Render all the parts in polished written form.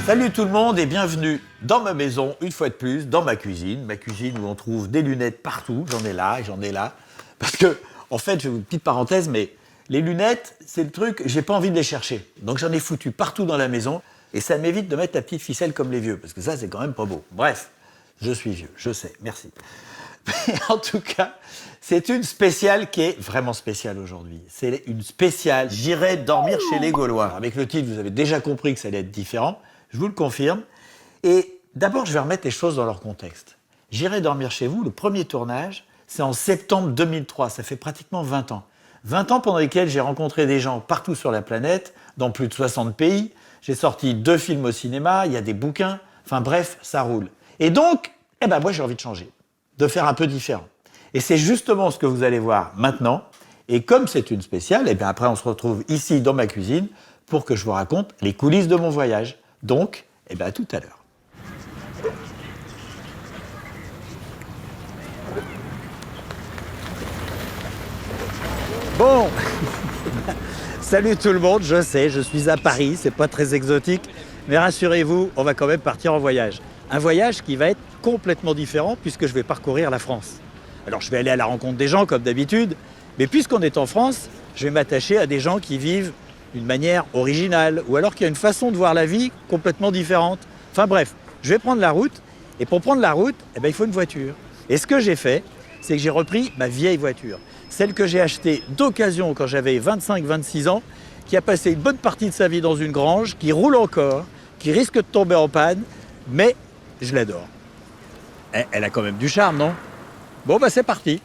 Salut tout le monde et bienvenue dans ma maison, une fois de plus, dans ma cuisine où on trouve des lunettes partout, j'en ai là et j'en ai là. Parce que, en fait, je vous une petite parenthèse, mais les lunettes, c'est le truc, j'ai pas envie de les chercher. Donc j'en ai foutu partout dans la maison et ça m'évite de mettre la petite ficelle comme les vieux, parce que ça, c'est quand même pas beau. Bref, je suis vieux, je sais, merci. Mais en tout cas, c'est une spéciale qui est vraiment spéciale aujourd'hui. C'est une spéciale « J'irai dormir chez les Gaulois ». Avec le titre, vous avez déjà compris que ça allait être différent. Je vous le confirme. Et d'abord, je vais remettre les choses dans leur contexte. J'irai dormir chez vous, le premier tournage, c'est en septembre 2003. Ça fait pratiquement 20 ans. 20 ans pendant lesquels j'ai rencontré des gens partout sur la planète, dans plus de 60 pays. J'ai sorti 2 films au cinéma, il y a des bouquins. Enfin bref, ça roule. Et donc, moi j'ai envie de changer, de faire un peu différent. Et c'est justement ce que vous allez voir maintenant. Et comme c'est une spéciale, après on se retrouve ici dans ma cuisine pour que je vous raconte les coulisses de mon voyage. Donc, à tout à l'heure. Bon, salut tout le monde, je sais, je suis à Paris, c'est pas très exotique, mais rassurez-vous, on va quand même partir en voyage. Un voyage qui va être complètement différent puisque je vais parcourir la France. Alors je vais aller à la rencontre des gens comme d'habitude, mais puisqu'on est en France, je vais m'attacher à des gens qui vivent d'une manière originale, ou alors qu'il y a une façon de voir la vie complètement différente. Enfin bref, je vais prendre la route, et pour prendre la route, il faut une voiture. Et ce que j'ai fait, c'est que j'ai repris ma vieille voiture, celle que j'ai achetée d'occasion quand j'avais 25-26 ans, qui a passé une bonne partie de sa vie dans une grange, qui roule encore, qui risque de tomber en panne, mais je l'adore. Elle a quand même du charme, non? Bon, c'est parti.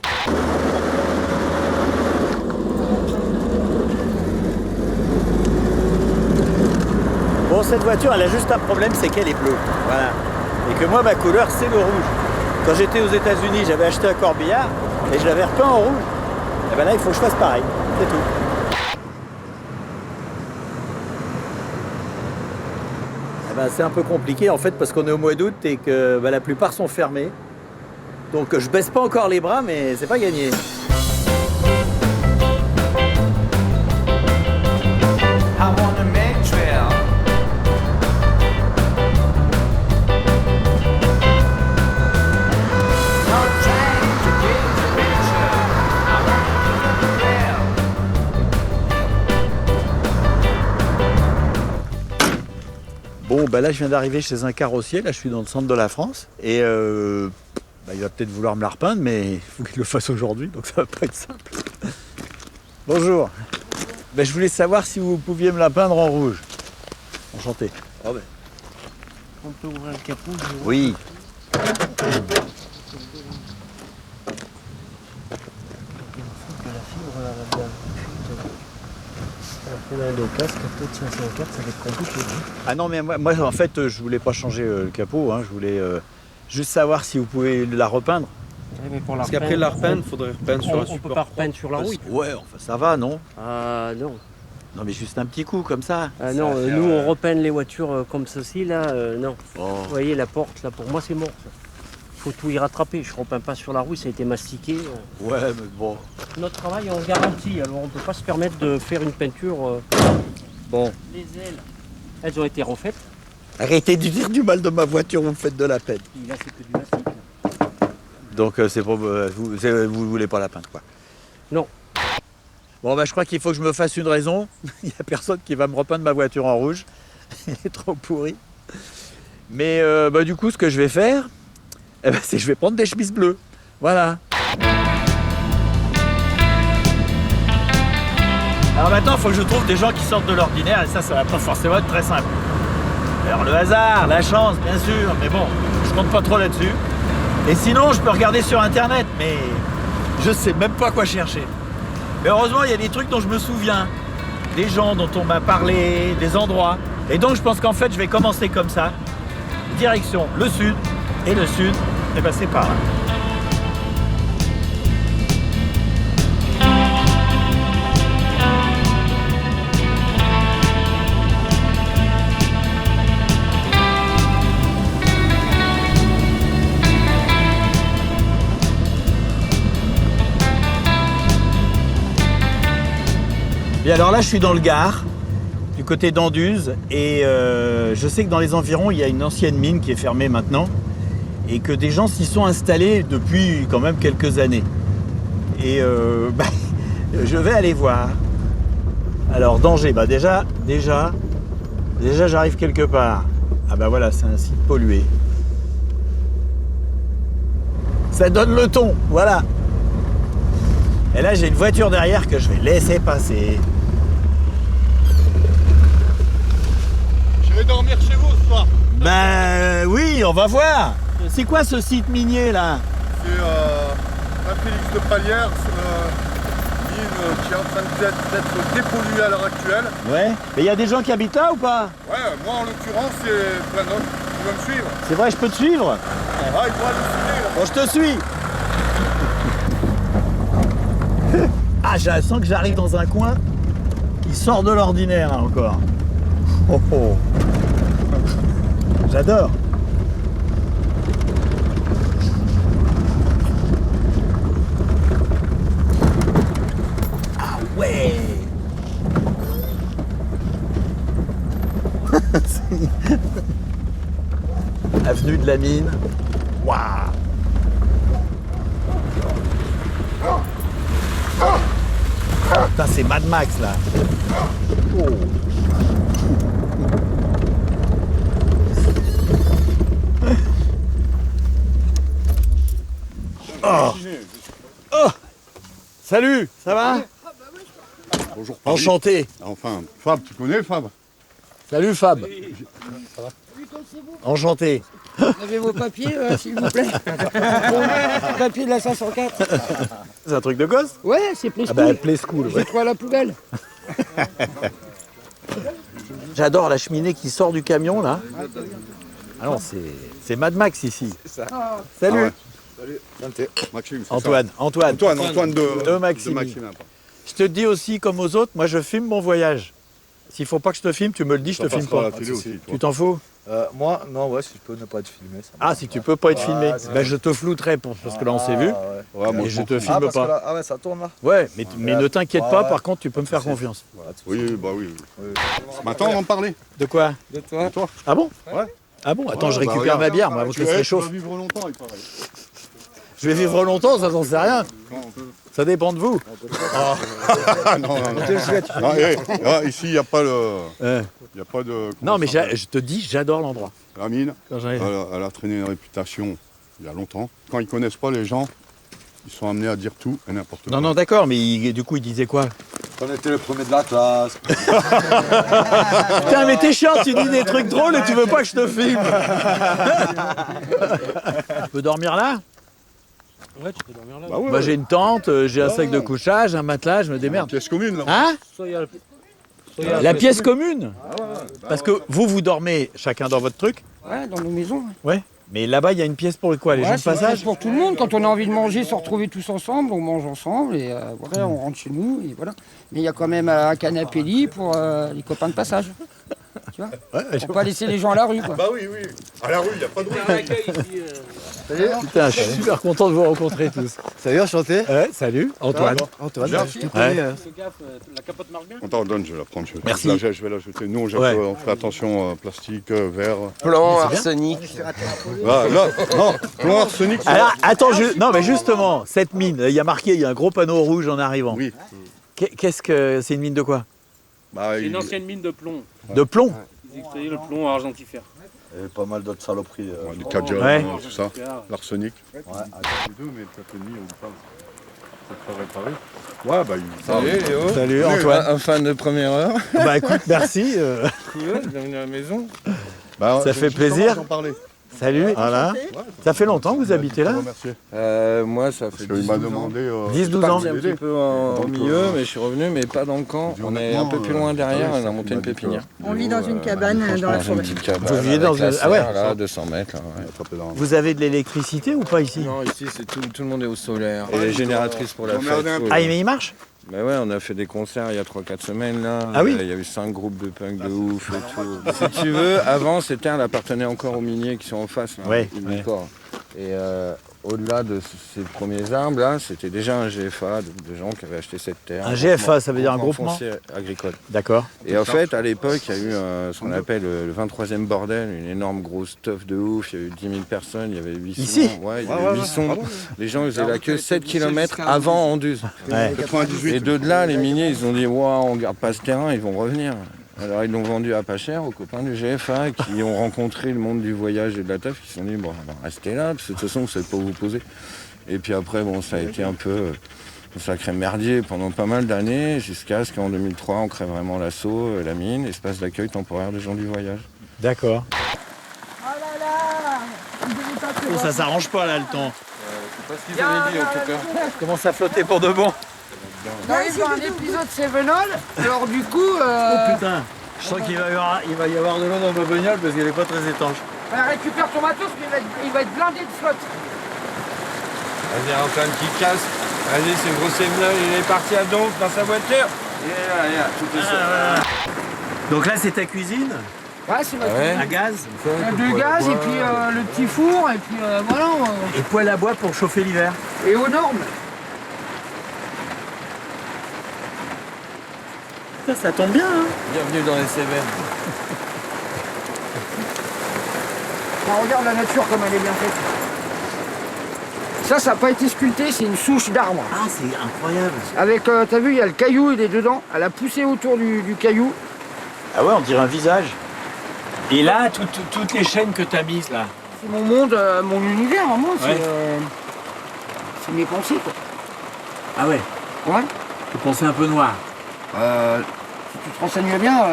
Bon, cette voiture, elle a juste un problème, c'est qu'elle est bleue. Voilà. Et que moi, ma couleur, c'est le rouge. Quand j'étais aux États-Unis, j'avais acheté un corbillard et je l'avais repeint en rouge. Et là, il faut que je fasse pareil. C'est tout. C'est un peu compliqué, en fait, parce qu'on est au mois d'août et que la plupart sont fermés. Donc, je baisse pas encore les bras, mais c'est pas gagné. Bon, là, je viens d'arriver chez un carrossier. Là, je suis dans le centre de la France. Et il va peut-être vouloir me la repeindre, mais il faut qu'il le fasse aujourd'hui, donc ça va pas être simple. Bonjour. Je voulais savoir si vous pouviez me la peindre en rouge. Enchanté. On peut ouvrir le capot. Oui. Ah non, mais moi en fait, je voulais pas changer le capot, je voulais juste savoir si vous pouvez la repeindre. Mais pour Parce qu'après la repeindre, il faudrait repeindre sur un support. On peut pas repeindre sur la roue. Ouais, enfin ça va, non? Non. Non, mais juste un petit coup comme ça. Non, nous on repeint les voitures comme ceci, là, non. Oh. Vous voyez la porte, là, pour moi c'est mort. Ça. Faut tout y rattraper, je repeins pas sur la roue, ça a été mastiqué. Ouais, mais bon. Notre travail est en garantie, alors on peut pas se permettre de faire une peinture. Bon. Les ailes, elles ont été refaites. Arrêtez de dire du mal de ma voiture, vous me faites de la peine. Et là c'est que du mastic. Donc c'est pas, vous voulez pas la peindre, quoi? Non. Bon, je crois qu'il faut que je me fasse une raison. Il n'y a personne qui va me repeindre ma voiture en rouge. Elle est trop pourrie. Mais du coup, ce que je vais faire, c'est que je vais prendre des chemises bleues. Voilà. Alors maintenant, il faut que je trouve des gens qui sortent de l'ordinaire. Et ça va pas forcément être très simple. Alors le hasard, la chance, bien sûr. Mais bon, je compte pas trop là-dessus. Et sinon, je peux regarder sur Internet. Mais je sais même pas quoi chercher. Mais heureusement, il y a des trucs dont je me souviens, des gens dont on m'a parlé, des endroits. Et donc, je pense qu'en fait, je vais commencer comme ça. Direction le sud. Et le sud, c'est par là. Et alors là, je suis dans le Gard. côté d'Anduze. Et je sais que dans les environs, il y a une ancienne mine qui est fermée maintenant. Et que des gens s'y sont installés depuis quand même quelques années. Et je vais aller voir. Alors, danger, déjà j'arrive quelque part. Ah bah voilà, c'est un site pollué. Ça donne le ton, voilà. Et là, j'ai une voiture derrière que je vais laisser passer. Je vais dormir chez vous ce soir. Ben oui, on va voir. C'est quoi ce site minier là? C'est la Félix de Palière, c'est une mine qui est en train d'être dépolluée à l'heure actuelle. Ouais. Et il y a des gens qui habitent là ou pas? Ouais, moi en l'occurrence, c'est plein d'autres qui vont me suivre. C'est vrai, je peux te suivre? Ah, il doit le suivre. Bon, je te suis. Ah, je sens que j'arrive dans un coin qui sort de l'ordinaire là encore. Oh, oh. J'adore. Ah ouais. Avenue de la Mine. Waouh. Putain, c'est Mad Max là. Oh. Oh. Oh. Salut, ça va? Bonjour Paris. Enchanté. Enfin, Fab, tu connais Fab? Salut Fab. Enchanté. Vous avez vos papiers, s'il vous plaît? Papier de la 504. C'est un truc de gosse? Ouais, c'est Play Ah School. bah Play School, ouais. J'ai trouvé à la poubelle. J'adore la cheminée qui sort du camion là. Ah non, c'est Mad Max ici. Salut. Ah ouais. Salut. Maxime, c'est Antoine, ça. Antoine. Antoine de Maxime. Maxime. Je te dis aussi comme aux autres, moi je filme mon voyage. S'il faut pas que je te filme, tu me le dis, je te filme passera à pas. la télé aussi, toi. Tu t'en fous? Moi, non, ouais, si je peux ne pas être filmé. Ça Ah, si tu peux pas être Ah, filmé, c'est ben je te flouterai parce que là on s'est vu. Ouais. Ouais, moi, Et je te Ah, filme parce que pas. là, ah ouais, ça tourne là. Ouais, mais ne t'inquiète Ouais, pas, ouais. par contre tu peux me faire Merci. confiance. Voilà, tu- Oui, bah oui. oui. Ce matin, on en parlait. De quoi? De toi. Ah bon? Ouais. Ah bon? Attends, Ouais, je bah, récupère regarde. ma bière, moi, avant Tu qu'elle se vas réchauffe. vivre longtemps, il paraît. Je vais vivre longtemps, ça j'en sais rien. Ça dépend de vous. Ah, non, non, non. Non, ici, il n'y a pas le. Il y a pas de. Non, mais comment ça s'appelle je te dis, j'adore l'endroit. La mine, Quand j'en ai- elle a traîné une réputation il y a longtemps. Quand ils connaissent pas les gens, ils sont amenés à dire tout et n'importe quoi. Non, non, d'accord, mais du coup, il disait quoi? On était les premiers de la classe. Putain, mais t'es chiant, tu dis des trucs drôles et tu veux pas que je te filme. Je peux dormir là? Ouais, tu peux dormir là. Bah ouais, Bah, j'ai une tente, j'ai un sac de couchage, un matelas, je me Une démerde. pièce commune, là. Hein? Soit il y a La pièce commune? Parce que vous dormez chacun dans votre truc? Ouais, dans nos maisons. Ouais. Mais là-bas, il y a une pièce pour quoi? Les gens Ouais, de c'est une passage? fête pour tout le monde. Quand on a envie de manger, se retrouver tous ensemble, on mange ensemble et voilà, on rentre chez nous et voilà. Mais il y a quand même un canapé lit pour les copains de passage. Tu vois? Ouais, Pour pas laisser les gens à la rue, quoi. Bah oui, oui. À la rue, il n'y a pas de rue. Putain, je suis super content de vous rencontrer tous. Salut, enchanté. Ouais, salut, Antoine. Antoine, Bien. je te connais. Fais gaffe, la capote marche bien. Attends, donne, je vais la prendre. Merci. Je vais la jeter. Nous, Ouais. on fait attention, plastique, verre. Plan, arsenic. Là, non, plomb arsenic. c'est- Alors, attends, non, mais justement, cette mine, il y a marqué, il y a un gros panneau rouge en arrivant. Oui. Qu'est-ce que c'est une mine de quoi? Bah, C'est une il- ancienne mine de plomb. De plomb? Ils extrayaient le plomb argentifère. Et pas mal d'autres saloperies. Les cadres, Ouais. tout ça. L'arsenic. Ouais. Ouais, bah, il... Salut Léo. Salut Antoine. Un fan de première heure. Bah écoute, merci. Cool, bienvenue à la maison. Bah, Ça fait plaisir. J'en parlais. Salut. Voilà. Ça fait longtemps que vous habitez là? Moi, ça fait Parce qu'il m'a demandé. 10-12 ans. parti un petit peu au milieu, mais je suis revenu, mais pas dans le camp. On est un peu plus loin derrière, on a monté une pépinière. On vit dans une cabane dans la Une forêt. petite cabane. Vous vivez dans avec la une- ah ouais. serre, là, 200 mètres. Là, ouais. Vous avez de l'électricité ou pas ici? Non, ici, c'est tout le monde est au solaire. Et les génératrices pour la fête. full. Ah, mais il marche? Mais ouais, on a fait des concerts il y a 3-4 semaines là. Ah oui. Il y a eu 5 groupes de punk de ouf et tout. Si tu veux, avant cette terre elle appartenait encore aux miniers qui sont en face. Là, Ouais, ils ouais. vivent pas. Et au-delà de ces premiers arbres, là, c'était déjà un GFA de gens qui avaient acheté cette terre. Un GFA, ça veut dire un groupement foncier agricole. D'accord. Et en fait, à l'époque, il y a eu ce qu'on appelle le 23e bordel, une énorme grosse teuf de ouf. Il y a eu 10 000 personnes, il y avait 800. Ici Ouais, il y avait 800. Les gens faisaient la queue 7 km avant Anduze. Ouais. 98. Et de là, les miniers, ils ont dit waouh, on garde pas ce terrain, ils vont revenir. Alors ils l'ont vendu à pas cher aux copains du GFA qui ont rencontré le monde du voyage et de la teuf, qui se sont dit bon, on va rester là, parce que de toute façon, vous savez pas où vous poser. Et puis après, bon, ça a été un peu un sacré merdier pendant pas mal d'années, jusqu'à ce qu'en 2003, on crée vraiment l'assaut, la mine, espace d'accueil temporaire des gens du voyage. D'accord. Oh, ça s'arrange pas là le temps. C'est pas ce qu'ils avaient dit en tout cas. Ça commence à flotter pour de bon. On arrive dans un épisode Sevenol, alors du coup, Oh putain, je sens qu'il va y avoir de l'eau dans ma bagnole parce qu'elle est pas très étanche. récupère ton matos, il va être blindé de flotte. Vas-y, Antoine qui casse. Vas-y, c'est gros Sevenol, il est parti à Donf dans sa voiture. Tout est ça. Donc là c'est ta cuisine, Ouais, c'est ma à gaz de gaz et puis le petit four et puis voilà. et poêle à bois pour chauffer l'hiver. Et aux normes. Ça tombe bien hein. Bienvenue dans les Cévennes. Regarde la nature comme elle est bien faite. Ça n'a pas été sculpté, c'est une souche d'arbre. Ah c'est incroyable. Avec, t'as vu, il y a le caillou, il est dedans. Elle a poussé autour du caillou. Ah ouais on dirait un visage. Et là toutes les chaînes que t'as mises là. C'est mon monde, mon univers, moi. Ouais. C'est mes pensées, quoi. Ah ouais, Ouais. tu pensais un peu noir. Si tu te renseignes bien,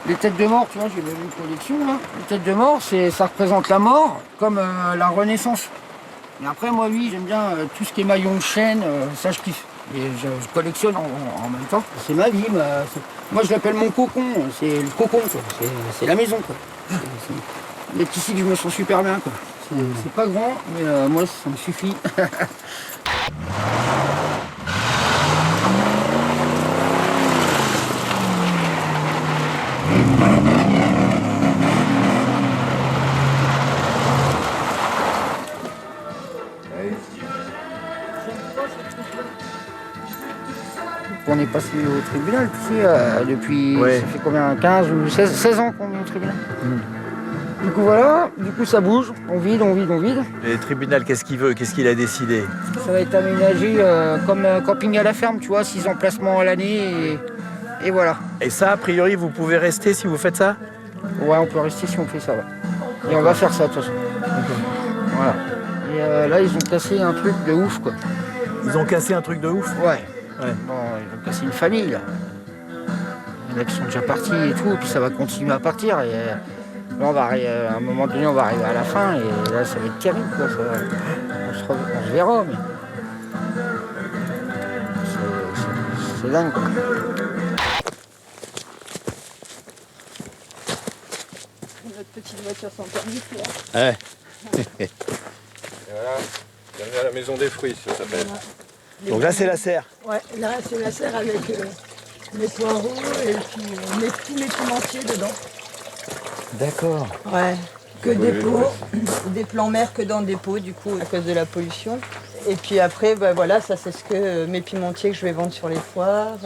les têtes de mort, tu vois, j'ai même une collection là. Les têtes de mort, ça représente la mort comme la renaissance. Et après, moi, oui, j'aime bien tout ce qui est maillon de chaîne, ça je kiffe. Et je collectionne en même temps. C'est ma vie. Moi, je l'appelle mon cocon. C'est le cocon, quoi. C'est la maison, quoi. C'est ici que je me sens super bien, quoi. C'est pas grand, mais moi, ça me suffit. On est passé au tribunal, tu sais, depuis, Ouais. ça fait combien, 15 ou 16 ans qu'on est au tribunal. Du coup voilà, du coup ça bouge, on vide. Et le tribunal qu'est-ce qu'il veut, qu'est-ce qu'il a décidé? Ça va être aménagé comme un camping à la ferme, tu vois, 6 emplacements à l'année et voilà. Et ça a priori vous pouvez rester si vous faites ça? Ouais, on peut rester si on fait ça, ouais. Et on va faire ça de toute façon. Voilà. Et là, ils ont cassé un truc de ouf, quoi. Ils ont cassé un truc de ouf? Ouais. Ouais. Bon, ils ont cassé une famille, là. Il y en a qui sont déjà partis et tout, et puis ça va continuer à partir. Et là, on va arriver, à un moment donné, on va arriver à la fin, et là, ça va être terrible, quoi. On se verra, mais... C'est dingue, quoi. Notre petite voiture sans permis, là. Ouais. Et voilà, bienvenue à la maison des fruits, ça s'appelle. Donc là c'est la serre. Ouais, là, c'est la serre avec mes poireaux et puis tous mes pimentiers dedans. D'accord. Ouais, que des pots, des plants mer que dans des pots, du coup, à cause de la pollution. Et puis après, bah, voilà, ça c'est ce que mes pimentiers que je vais vendre sur les foires.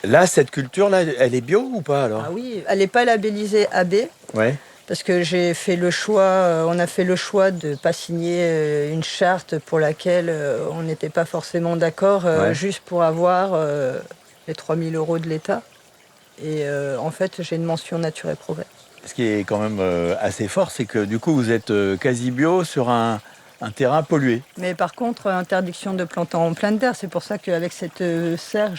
Là cette culture là, elle est bio ou pas alors? Ah oui, elle n'est pas labellisée AB. Ouais. Parce que j'ai fait le choix, on a fait le choix de ne pas signer une charte pour laquelle on n'était pas forcément d'accord, juste pour avoir les 3 000 € de l'État. Et en fait, j'ai une mention nature et progrès. Ce qui est quand même assez fort, c'est que du coup vous êtes quasi bio sur un terrain pollué. Mais par contre, interdiction de planter en pleine terre. C'est pour ça qu'avec cette serre,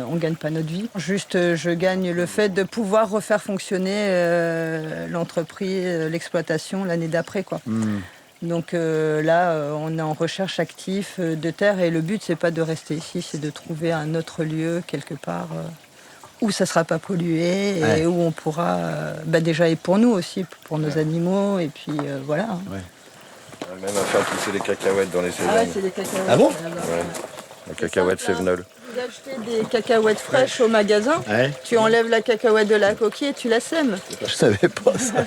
on ne gagne pas notre vie. Juste, je gagne le fait de pouvoir refaire fonctionner l'entreprise, l'exploitation l'année d'après, quoi. Donc là, on est en recherche active de terre et le but, c'est pas de rester ici, c'est de trouver un autre lieu quelque part où ça ne sera pas pollué et où on pourra, déjà et pour nous aussi, pour nos animaux, et puis voilà. Hein. Ouais. Même à faire pousser des cacahuètes dans les Cévennes. Ah ouais, c'est des cacahuètes. Ah bon? Ouais. Les cacahuètes Sévenol. Vous achetez des cacahuètes fraîches au magasin, tu enlèves la cacahuète de la coquille et tu la sèmes. Je savais pas ça.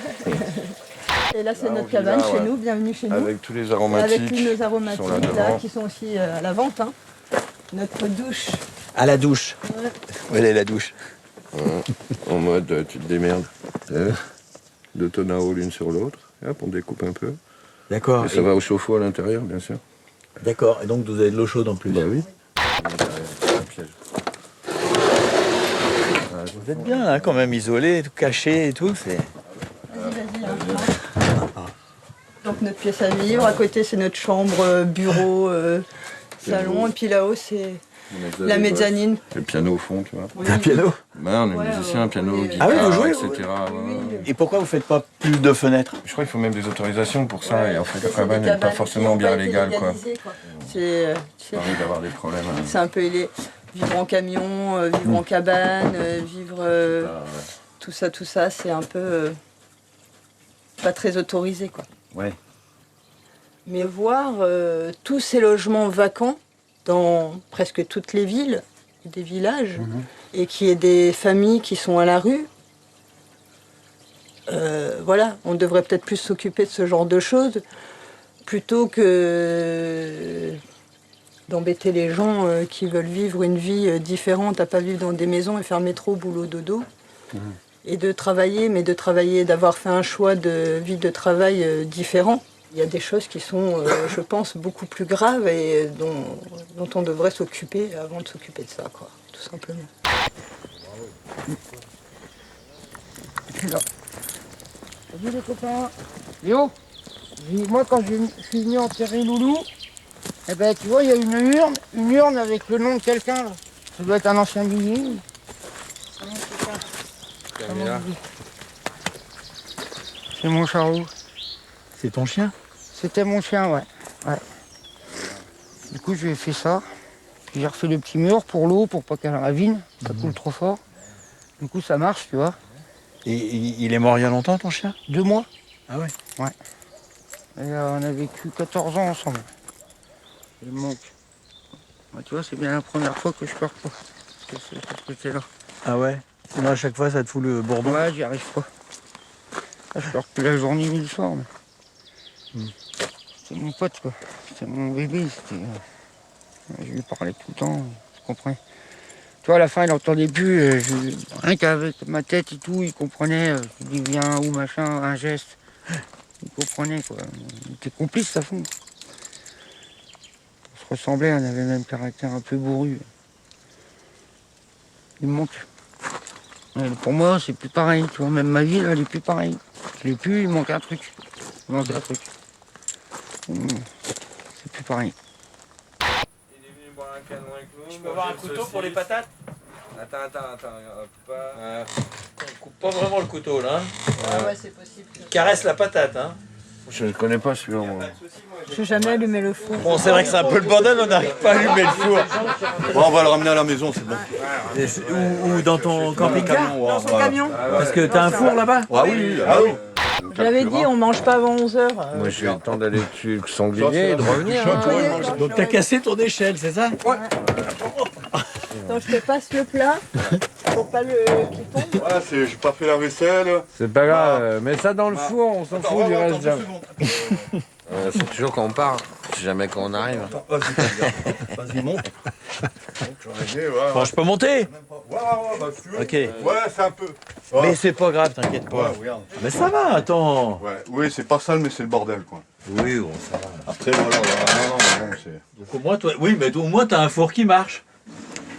Et là, c'est Là, notre on vit cabane là, chez ouais. nous, bienvenue chez nous. Avec tous les aromatiques. Avec tous nos aromatiques qui sont là là, devant. qui sont aussi à la vente. Hein. Notre douche. À la douche. Ouais. Où elle est la douche? En mode, tu te démerdes. 2 tonnes à eau l'une sur l'autre. Et hop, on découpe un peu. D'accord. Et ça va au chauffe-eau à l'intérieur, bien sûr. D'accord. Et donc vous avez de l'eau chaude en plus. Bah oui. Un piège. Vous êtes bien, hein, quand même isolé, tout caché et tout. C'est. Vas-y, hein. Donc notre pièce à vivre, à côté c'est notre chambre, bureau, salon, et puis là-haut c'est la mezzanine. Le piano au fond, tu vois. Un piano. Bah, on est Ouais, musicien, piano, oui. guitare, Ah oui, vous jouez, etc. Oui, oui. Et pourquoi vous faites pas plus de fenêtres? Je crois qu'il faut même des autorisations pour ça, et en fait, la C'est cabane des n'est pas cabanes forcément qui ont bien pas été légale, quoi. légalisées, quoi. C'est Ça arrive d'avoir des problèmes. c'est un peu vivre en camion, vivre en cabane, vivre tout ça, c'est un peu pas très autorisé, quoi. Ouais. Mais voir tous ces logements vacants dans presque toutes les villes, des villages, et qu'il y ait des familles qui sont à la rue, voilà, on devrait peut-être plus s'occuper de ce genre de choses plutôt que d'embêter les gens qui veulent vivre une vie différente, à pas vivre dans des maisons et faire métro, boulot, dodo. Et de travailler, mais de travailler, d'avoir fait un choix de vie de travail différent. Il y a des choses qui sont, je pense, beaucoup plus graves et dont on devrait s'occuper avant de s'occuper de ça, quoi, tout simplement. Salut les copains. Léo, moi quand je suis venu enterrer Loulou, eh ben tu vois, il y a une urne avec le nom de quelqu'un là. Ça doit être un ancien billet. C'est mon charou. C'est ton chien? C'était mon chien, ouais. Du coup, j'ai fait ça. Puis j'ai refait le petit mur pour l'eau, pour pas qu'elle ravine. Ça coule trop fort. Du coup, ça marche, tu vois. Et il est mort il y a longtemps, ton chien? 2 mois. Ah ouais. Et on a vécu 14 ans ensemble. Il me manque. Ouais, tu vois, c'est bien la première fois que je pleure pas. Parce que c'est parce que t'es là. Ah ouais. Sinon à chaque fois ça te fout le bourdon. Ouais, j'y arrive pas. Là, je pleure plus la journée ni le soir. Mais... C'est mon pote, quoi. C'est mon bébé. Je lui parlais tout le temps. Je comprenais. Tu vois, à la fin, il n'entendait plus. Rien qu'avec ma tête et tout, il comprenait. Je lui dis viens ou machin, un geste. Il comprenait, quoi. Il était complice, à fond. On se ressemblait, on avait le même caractère un peu bourru. Il me manque. Et pour moi, c'est plus pareil. Tu vois, même ma vie, là, elle est plus pareille. Je l'ai plus, il manque un truc. Il manque un truc. C'est plus pareil. Il est venu boire un canon avec nous. Tu peux avoir un couteau pour les patates? Attends, pas... On coupe pas vraiment le couteau là. Ah ouais, c'est possible. Caresse la patate, hein. Je ne connais pas celui-là, moi. Je n'ai jamais allumé le four. Bon, c'est vrai que c'est un peu le bordel, on n'arrive pas à allumer le four. Bon, on va le ramener à la maison, c'est bon. Ou dans ton camping-car. Dans son camion. Parce que t'as un four là-bas? Ah oui, ah oui. J'avais dit, on mange pas avant 11h. Moi, j'ai eu le temps d'aller tuer le sanglier et de revenir. Donc t'as cassé ton échelle, c'est ça? Donc je te passe le plat pour pas le qu'il tombe. Ouais, j'ai pas fait la vaisselle. C'est pas grave, mets ça dans le four, on s'en fout du reste. C'est toujours quand on part, c'est jamais quand on arrive. Vas-y, monte. Bon, je peux monter? Ouais, bah si tu veux. Ok. Ouais, c'est un peu. Mais c'est pas grave, t'inquiète pas. Ouais, regarde. Mais ça va, attends. Ouais, oui, c'est pas sale, mais c'est le bordel, quoi. Oui, bon, ça va. Après, voilà, non, c'est... Donc au moins, toi, oui, mais au moins t'as un four qui marche.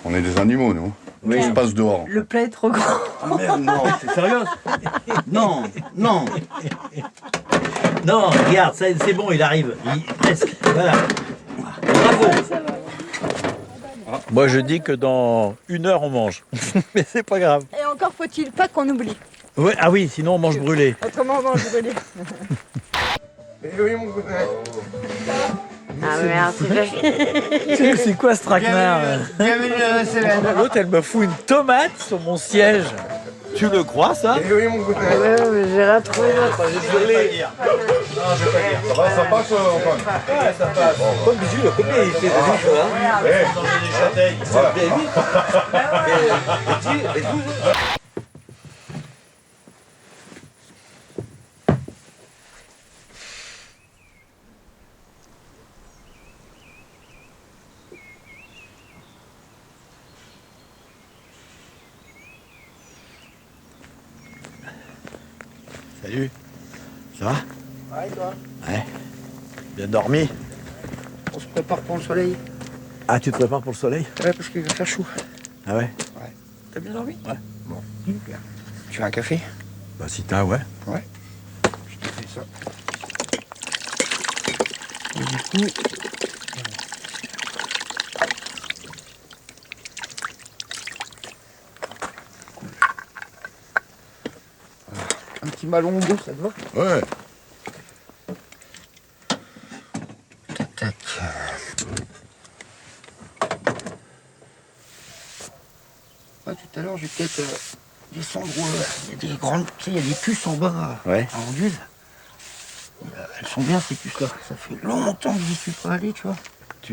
On est des animaux, nous. Oui. On se passe dehors. Le plat est trop grand. Ah merde, non, t'es sérieux? Non, non. Non, regarde, c'est bon, il arrive. Presque. Voilà. Bravo. Moi, je dis que dans 1 heure, on mange. Mais c'est pas grave. Et encore faut-il pas qu'on oublie. Ouais, ah oui, sinon on mange brûlé. Autrement, on mange brûlé. Ah merde, C'est quoi ce traquenard? L'autre, elle me fout une tomate sur mon siège. Tu le crois, ça? j'ai rien trouvé d'autre. Désolé. Ça passe, Antoine. Ouais, ça passe. Comme Bijou, combien il fait de choses, hein? Ouais. Changer des châtaignes. C'est bien vite. Salut. Ça va? Ouais, toi? Ouais. Bien dormi? On se prépare pour le soleil. Ah, tu te prépares pour le soleil? Ouais, parce qu'il va faire chaud. Ah ouais? Ouais. T'as bien dormi? Ouais. Bon, super. Tu veux un café? Bah si t'as, ouais. Ouais. Je te fais ça. Et du coup... Un petit Malongo, ça te va? Ouais. Tac, tac. Ouais, tout à l'heure, je vais peut-être descendre. Il y a des grandes. Tu sais, il y a des puces en bas Ouais. à Anduze. Elles sont bien ces puces-là. Ça fait longtemps que j'y suis pas allé, tu vois.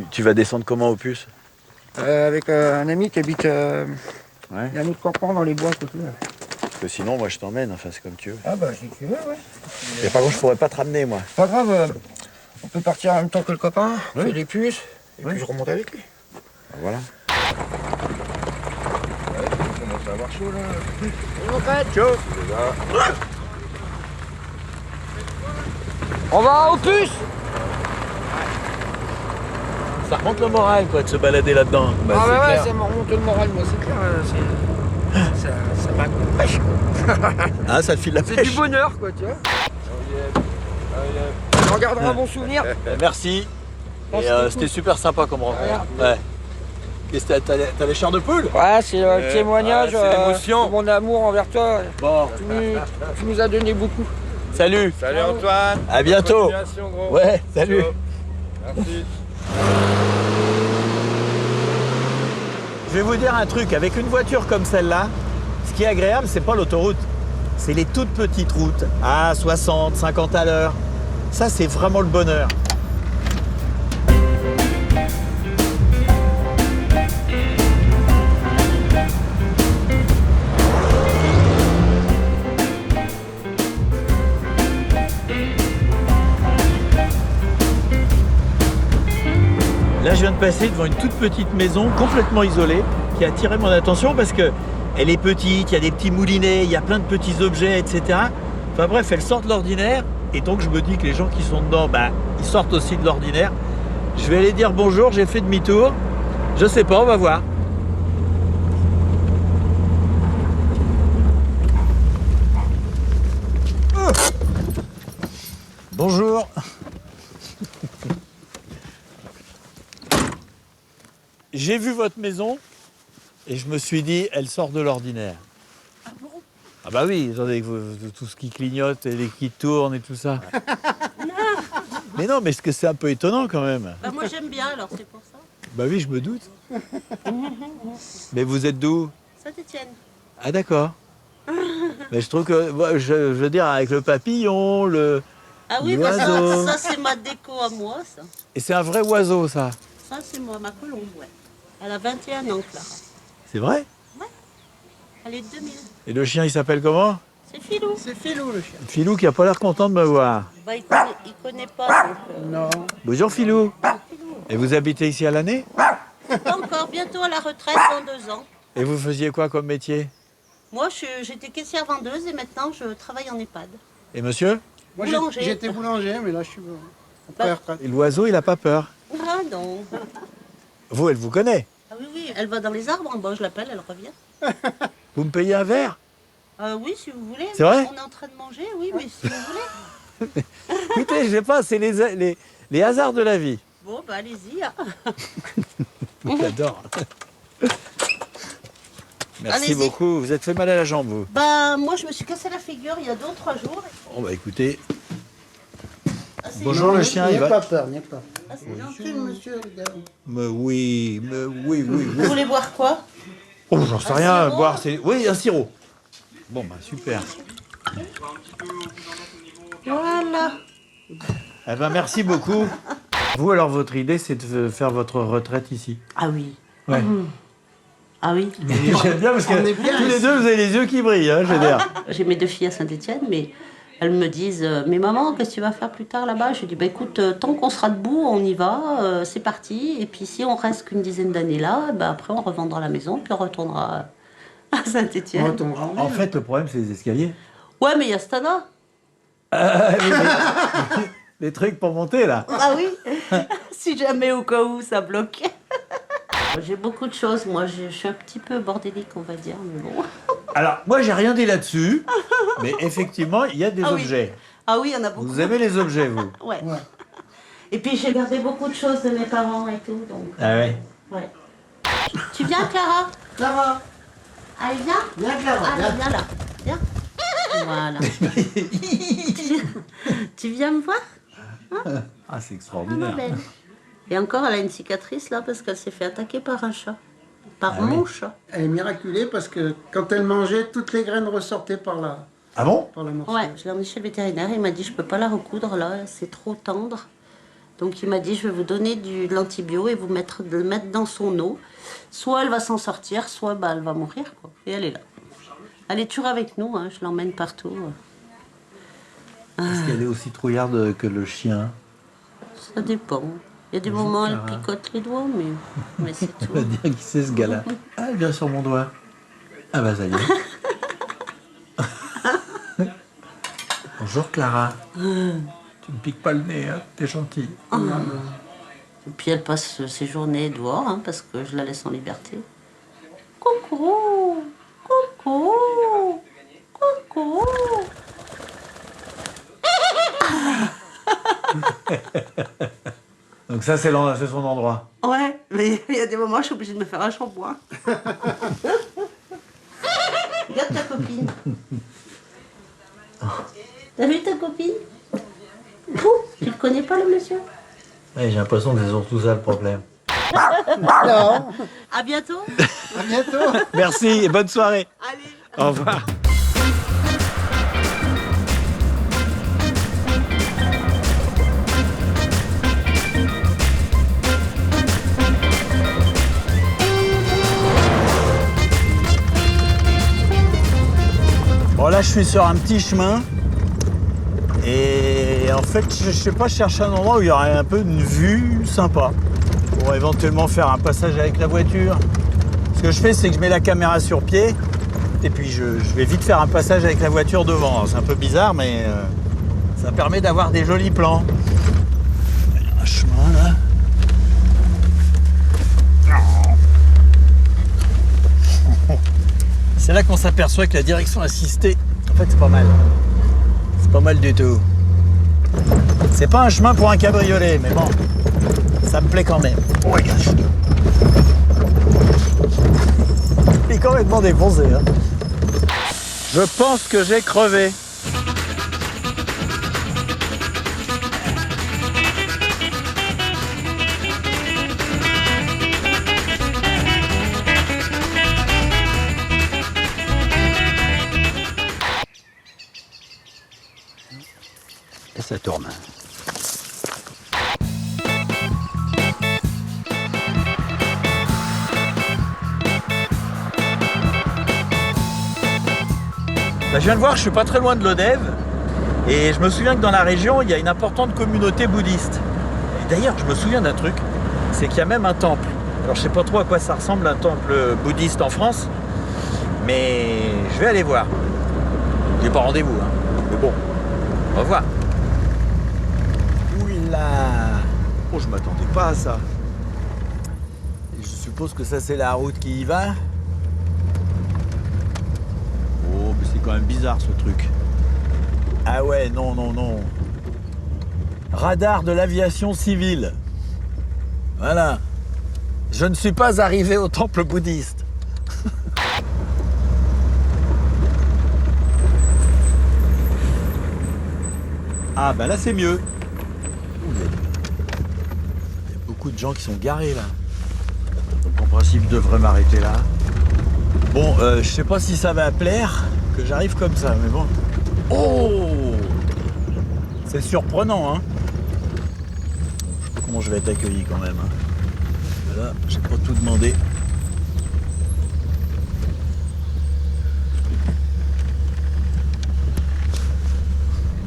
Tu vas descendre comment aux puces? Avec un ami qui habite. Ouais. Il y a un autre campement dans les bois à côté. Là. Parce que sinon, moi, je t'emmène. Enfin, c'est comme tu veux. Ah bah, si tu veux, ouais. Et par contre, je pourrais pas te ramener, moi. Pas grave, on peut partir en même temps que le copain, on Ouais. fait des puces, et Ouais. puis je remonte avec lui. Voilà. On commence à avoir chaud là. On va aux puces. Ça remonte le moral, quoi, de se balader là-dedans. Ah bah ouais, ça me remonte le moral, moi, c'est clair. Ça m'accomplisse. Ah, ça te file la C'est pêche. du bonheur, quoi, tu vois. On regardera un bon souvenir. Merci. Merci Et beaucoup. c'était super sympa comme rencontre. Ouais. Qu'est-ce que t'as les chairs de poule? Ouais, c'est le témoignage c'est l'émotion. de mon amour envers toi. Bon, Tu nous as donné beaucoup. salut. Salut Antoine. À bientôt. Continuation, gros. Ouais, salut. Ciao. Merci. Je vais vous dire un truc, avec une voiture comme celle-là, ce qui est agréable, c'est pas l'autoroute, c'est les toutes petites routes, à 60, 50 à l'heure. Ça, c'est vraiment le bonheur. Là, je viens de passer devant une toute petite maison complètement isolée qui a attiré mon attention parce que elle est petite, il y a des petits moulinets, il y a plein de petits objets, etc. Enfin bref, elle sort de l'ordinaire et donc je me dis que les gens qui sont dedans, bah, ils sortent aussi de l'ordinaire. Je vais aller dire bonjour, j'ai fait demi-tour. Je sais pas, on va voir. Bonjour. J'ai vu votre maison et je me suis dit, elle sort de l'ordinaire. Ah bon? Ah bah oui, attendez, tout ce qui clignote et qui tourne et tout ça. Mais non, mais est-ce que c'est un peu étonnant quand même? Bah moi j'aime bien alors c'est pour ça. Bah oui, je me doute. Mais vous êtes d'où? Saint-Étienne. Ah d'accord. Mais je trouve que, je veux dire, avec le papillon, Ah oui, bah l'oiseau. ça c'est ma déco à moi ça. Et c'est un vrai oiseau, ça. Ça c'est moi, ma colombe, ouais. Elle a 21 ans, Clara. C'est vrai? Elle est de 2000. Et le chien, il s'appelle comment? C'est Filou. C'est Philou, le chien. Filou qui a pas l'air content de me voir. Bah il connaît pas donc. Non. Bonjour Filou. Et vous habitez ici à l'année? Pas encore, bientôt à la retraite dans 2 ans. Et vous faisiez quoi comme métier? Moi j'étais caissière vendeuse et maintenant je travaille en EHPAD. Et monsieur? Moi, Boulanger. j'étais boulanger, mais là, je suis en Bah- retraite. Et l'oiseau, il a pas peur. Ah non. Vous, elle vous connaît. Ah oui, oui, elle va dans les arbres, bon je l'appelle, elle revient. Vous me payez un verre? Oui, si vous voulez. C'est vrai? On est en train de manger, oui, mais si vous voulez. Écoutez, je sais pas, c'est les hasards de la vie. Bon, bah allez-y. hein. J'adore. Merci Allez-y. beaucoup. Vous êtes fait mal à la jambe, vous? Bah moi je me suis cassé la figure il y a 2 ou 3 jours. Bon, bah écoutez. Ah, c'est Bonjour le chien, il va. pas peur, n'aie pas peur. Ah, c'est gentil, monsieur. Mais oui, oui. Vous voulez boire quoi? Oh, j'en sais Un rien. sirop? Boire, c'est. Oui, un sirop. Bon, bah super. Voilà. Eh ben, merci beaucoup. Vous, alors, votre idée, c'est de faire votre retraite ici? Ah oui. Ouais. Ah oui. J'aime bien parce que tous les deux, vous avez les yeux qui brillent, hein, je veux dire. J'ai mes 2 filles à Saint-Étienne, mais elles me disent mais maman, qu'est-ce que tu vas faire plus tard là-bas? Je dis bah écoute, tant qu'on sera debout, on y va, c'est parti. Et puis si on reste qu'une dizaine d'années là, bah, après on revendra la maison, puis on retournera à Saint-Étienne. En fait, le problème, c'est les escaliers. Ouais, mais il y a Stana. Les trucs pour monter, là. Ah oui. Si jamais au cas où ça bloque. J'ai beaucoup de choses, moi je suis un petit peu bordélique on va dire, mais bon. Alors, moi, j'ai rien dit là-dessus, mais effectivement, il y a des objets. Ah oui, il y en a beaucoup. Vous aimez les objets, vous? Ouais. Et puis j'ai gardé beaucoup de choses de mes parents et tout, donc... Ah ouais? Ouais. Tu viens, Clara? Clara, Allez, viens. viens Clara, Allez, viens là. Viens. Voilà. Tu viens me voir? Ah, c'est Ah, extraordinaire. ma belle. Et encore, elle a une cicatrice là parce qu'elle s'est fait attaquer par un chat. Par mon chat. Elle est miraculée parce que quand elle mangeait, toutes les graines ressortaient par la, Ah bon? par la morsure. Ouais, je l'ai emmenée chez le vétérinaire. Il m'a dit je peux pas la recoudre là, c'est trop tendre. Donc il m'a dit je vais vous donner de l'antibio et de le mettre dans son eau. Soit elle va s'en sortir, soit bah, elle va mourir quoi. Et elle est là. Elle est toujours avec nous, hein, je l'emmène partout. Est-ce qu'elle est aussi trouillarde que le chien? Ça dépend. Il y a des moments où elle picote les doigts, mais c'est tout. On va dire qui c'est ce gars-là. Ah, elle vient sur mon doigt. Ah bah ça y est. Bonjour Clara. Tu me piques pas le nez, hein? T'es gentille. Et puis elle passe ses journées dehors, hein, parce que je la laisse en liberté. Coucou, coucou, coucou. Donc ça, c'est son endroit. Ouais, mais il y a des moments où je suis obligée de me faire un shampoing. Regarde ta copine. T'as vu ta copine? Tu le connais pas, le monsieur? Ouais, j'ai l'impression que c'est surtout ça le problème. non. À bientôt. À bientôt. Merci et bonne soirée. Allez. Au revoir. Bon là je suis sur un petit chemin et en fait je sais pas, je cherche un endroit où il y aurait un peu une vue sympa pour éventuellement faire un passage avec la voiture. Ce que je fais c'est que je mets la caméra sur pied et puis je vais vite faire un passage avec la voiture devant. C'est un peu bizarre mais ça permet d'avoir des jolis plans. Il y a un chemin là. C'est là qu'on s'aperçoit que la direction assistée, en fait, c'est pas mal. C'est pas mal du tout. C'est pas un chemin pour un cabriolet, mais bon, ça me plaît quand même. Oh, regarde. Il est complètement défoncé. Hein. Je pense que j'ai crevé. Et ça tourne. Je viens de voir, je suis pas très loin de l'Odève et je me souviens que dans la région, il y a une importante communauté bouddhiste. Et d'ailleurs, je me souviens d'un truc, c'est qu'il y a même un temple. Alors je sais pas trop à quoi ça ressemble un temple bouddhiste en France, mais je vais aller voir. J'ai pas rendez-vous, hein. Mais bon, on va voir. Oula! Oh, je m'attendais pas à ça. Et je suppose que ça, c'est la route qui y va. Oh, mais c'est quand même bizarre, ce truc. Ah ouais, non, non, non. Radar de l'aviation civile. Voilà. Je ne suis pas arrivé au temple bouddhiste. Ah, bah là, c'est mieux. Il y a beaucoup de gens qui sont garés là. Donc en principe je devrais m'arrêter là. Bon, je sais pas si ça va plaire que j'arrive comme ça, mais bon. Oh! C'est surprenant, hein? Je sais pas comment je vais être accueilli quand même. Hein. Là, j'ai pas tout demandé.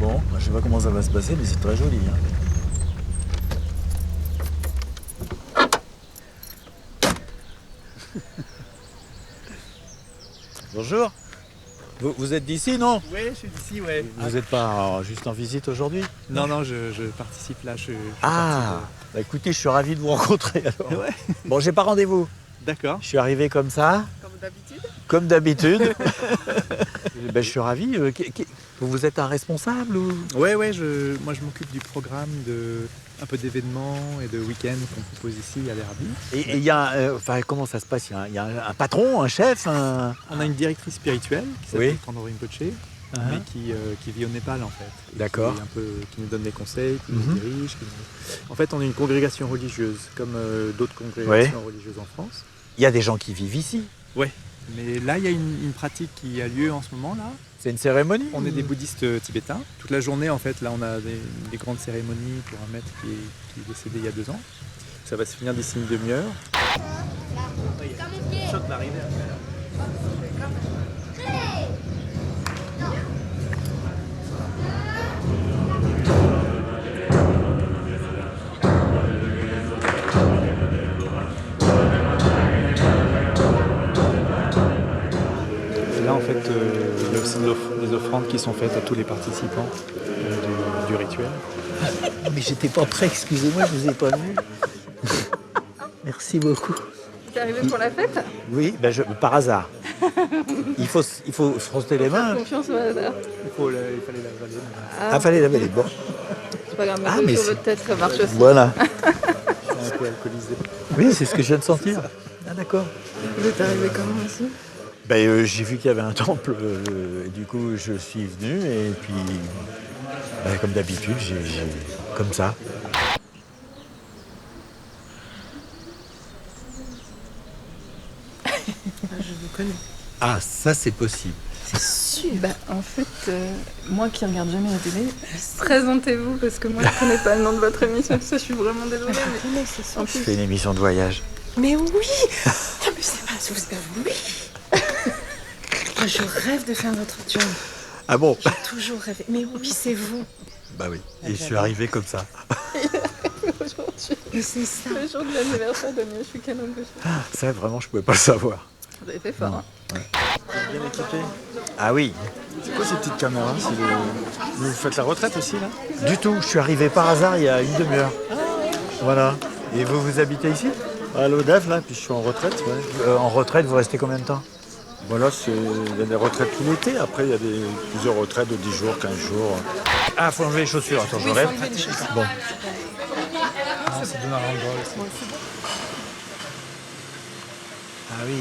Bon, je sais pas comment ça va se passer, mais c'est très joli. Hein. Bonjour. Vous êtes d'ici, non? Oui, je suis d'ici, ouais. Vous n'êtes pas juste en visite aujourd'hui? Non, non, je participe là. Je Ah, bah écoutez, je suis ravi de vous rencontrer alors. Ouais. Bon, j'ai pas rendez-vous. D'accord. Je suis arrivé comme ça. Comme d'habitude. Comme d'habitude. Ben, je suis ravi. Vous êtes un responsable ou... Ouais, moi je m'occupe du programme un peu d'événements et de week-ends qu'on propose ici à l'Herbi. Et il y a, comment ça se passe? Il y a un patron, un chef, On a une directrice spirituelle qui s'appelle Oui. Pandorine Poche, mais qui vit au Népal en fait. D'accord. Qui nous donne des conseils, qui nous dirige. En fait, on est une congrégation religieuse, comme d'autres congrégations religieuses en France. Il y a des gens qui vivent ici. Ouais. Mais là, il y a une pratique qui a lieu en ce moment là. C'est une cérémonie? On est des bouddhistes tibétains. Toute la journée, en fait, là, on a des grandes cérémonies pour un maître qui est décédé il y a 2 ans. Ça va se finir d'ici une demi-heure. Là, en fait, il y a aussi des offrandes qui sont faites à tous les participants du rituel. Mais j'étais pas prêt, excusez-moi, je vous ai pas vu. Merci beaucoup. T'es arrivé pour la fête? Oui, par hasard. Il faut frotter les mains. Confiance au hasard. Il fallait l'avaler. Ah, fallait laver. Bon. C'est pas grave, Ah, mais mais sur c'est- votre tête, ça marche aussi. Voilà. Je suis un peu alcoolisé. Oui, c'est ce que je viens de sentir. Ah, d'accord. Vous êtes arrivé comment ici? J'ai vu qu'il y avait un temple, et du coup je suis venu et puis comme d'habitude, j'ai comme ça. Je vous connais. Ah, ça c'est possible. En fait, moi qui regarde jamais la télé, présentez-vous parce que moi je connais pas le nom de votre émission, ça je suis vraiment désolée. Mais... En Je plus... fais une émission de voyage. Mais oui. Ah, mais c'est pas oui. Oh, je rêve de faire votre job. Ah bon? J'ai toujours rêvé. Mais oui, c'est vous. Bah oui, et je suis arrivé comme ça. Aujourd'hui, Mais c'est ça. le jour de l'anniversaire de Monsieur Canon Boucher. Ça vraiment je pouvais pas le savoir. Vous avez fait fort, hein. Bien équipé. Ah oui, C'est quoi ces petites caméras? Vous faites la retraite aussi là? du tout, je suis arrivé par hasard il y a une demi-heure. Voilà. Et vous habitez ici? À l'ODEF, là, puis je suis en retraite. Ouais. En retraite, vous restez combien de temps? Voilà, il y a des retraites tout l'été. Après, il y a plusieurs retraites de 10 jours, 15 jours. Ah, faut enlever les chaussures, attends, je rêve. Bon. C'est donné un endroit aussi. Ah oui.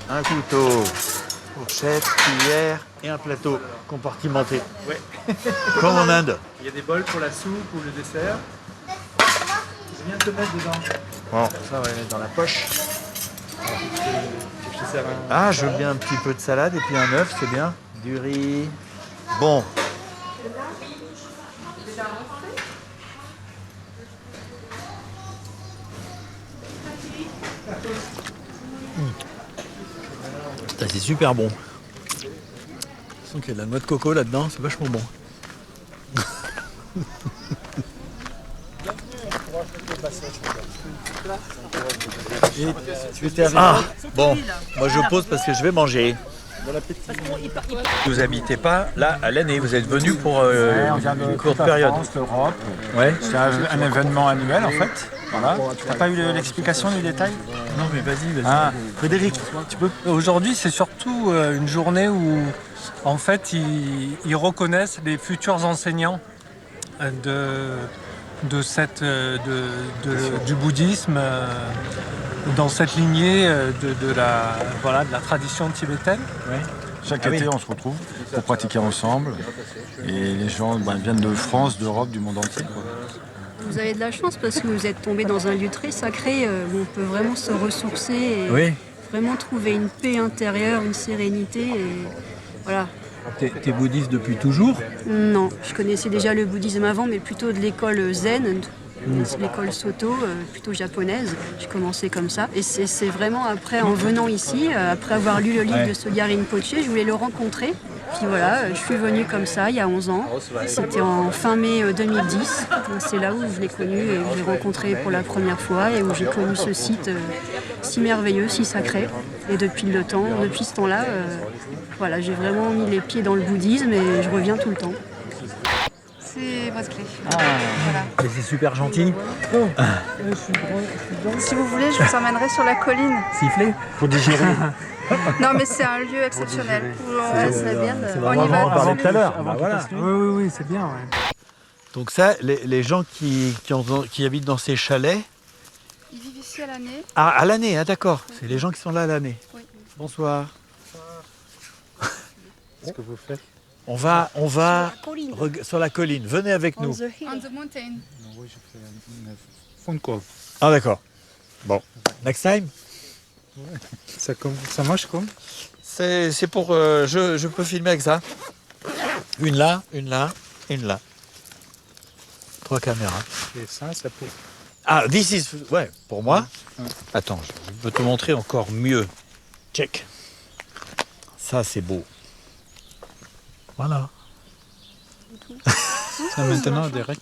Un couteau, fourchette, cuillère et un plateau compartimenté. Ouais. Comme en Inde. Il y a des bols pour la soupe ou le dessert. Je viens de te mettre dedans. Bon. Ça, on va les mettre dans la poche. Je te sers un... Ah, je veux bien un petit peu de salade et puis un œuf, c'est bien. Du riz. Bon. Putain, c'est super bon. Je sens qu'il y a de la noix de coco là-dedans, c'est vachement bon. Ah, bon, moi je pose parce que je vais manger. Vous n'habitez pas là à l'année, vous êtes venu pour une courte période. L'Europe. Ouais. C'est un événement annuel en fait. Voilà. T'as pas eu l'explication du détail? Non mais vas-y. Ah, Frédéric, tu peux. Aujourd'hui, c'est surtout une journée où en fait ils reconnaissent les futurs enseignants du bouddhisme dans cette lignée de la tradition tibétaine. Ouais. Chaque Ah oui. été, on se retrouve pour pratiquer ensemble. Et les gens viennent de France, d'Europe, du monde entier, quoi. Vous avez de la chance parce que vous êtes tombé dans un lieu très sacré où on peut vraiment se ressourcer et Oui. vraiment trouver une paix intérieure, une sérénité. Et voilà. T'es bouddhiste depuis toujours? Non, je connaissais déjà le bouddhisme avant, mais plutôt de l'école zen. l'école Soto, plutôt japonaise. J'ai commencé comme ça. Et c'est vraiment après, en venant ici, après avoir lu le livre de Sogyal Rinpoche, je voulais le rencontrer. Puis voilà, je suis venue comme ça il y a 11 ans. C'était en fin mai 2010. C'est là où je l'ai connu et où j'ai rencontré pour la première fois et où j'ai connu ce site si merveilleux, si sacré. Et depuis ce temps-là, voilà, j'ai vraiment mis les pieds dans le bouddhisme et je reviens tout le temps. C'est votre clé. Voilà. Mais c'est super gentil. Si vous voulez, je vous emmènerai sur la colline. Siffler pour digérer. Non, mais c'est un lieu exceptionnel. On y On parlait tout à l'heure. Oui, c'est bien. Ouais. Donc ça, les gens qui habitent dans ces chalets... Ils vivent ici à l'année. Ah, à l'année, d'accord. Oui. C'est les gens qui sont là à l'année. Oui. Bonsoir. Qu'est-ce que vous faites? On va sur la colline. Venez avec nous. On the mountain. Oui, je fais une phone call. Ah d'accord. Bon, next time. Ouais. Ça marche comme? C'est pour... je peux filmer avec ça. Une là, une là, une là. 3 caméras. Et ça peut... Ah, this is... Ouais, pour moi. Attends, je peux te montrer encore mieux. Check. Ça, c'est beau. Voilà. C'est maintenant en direct?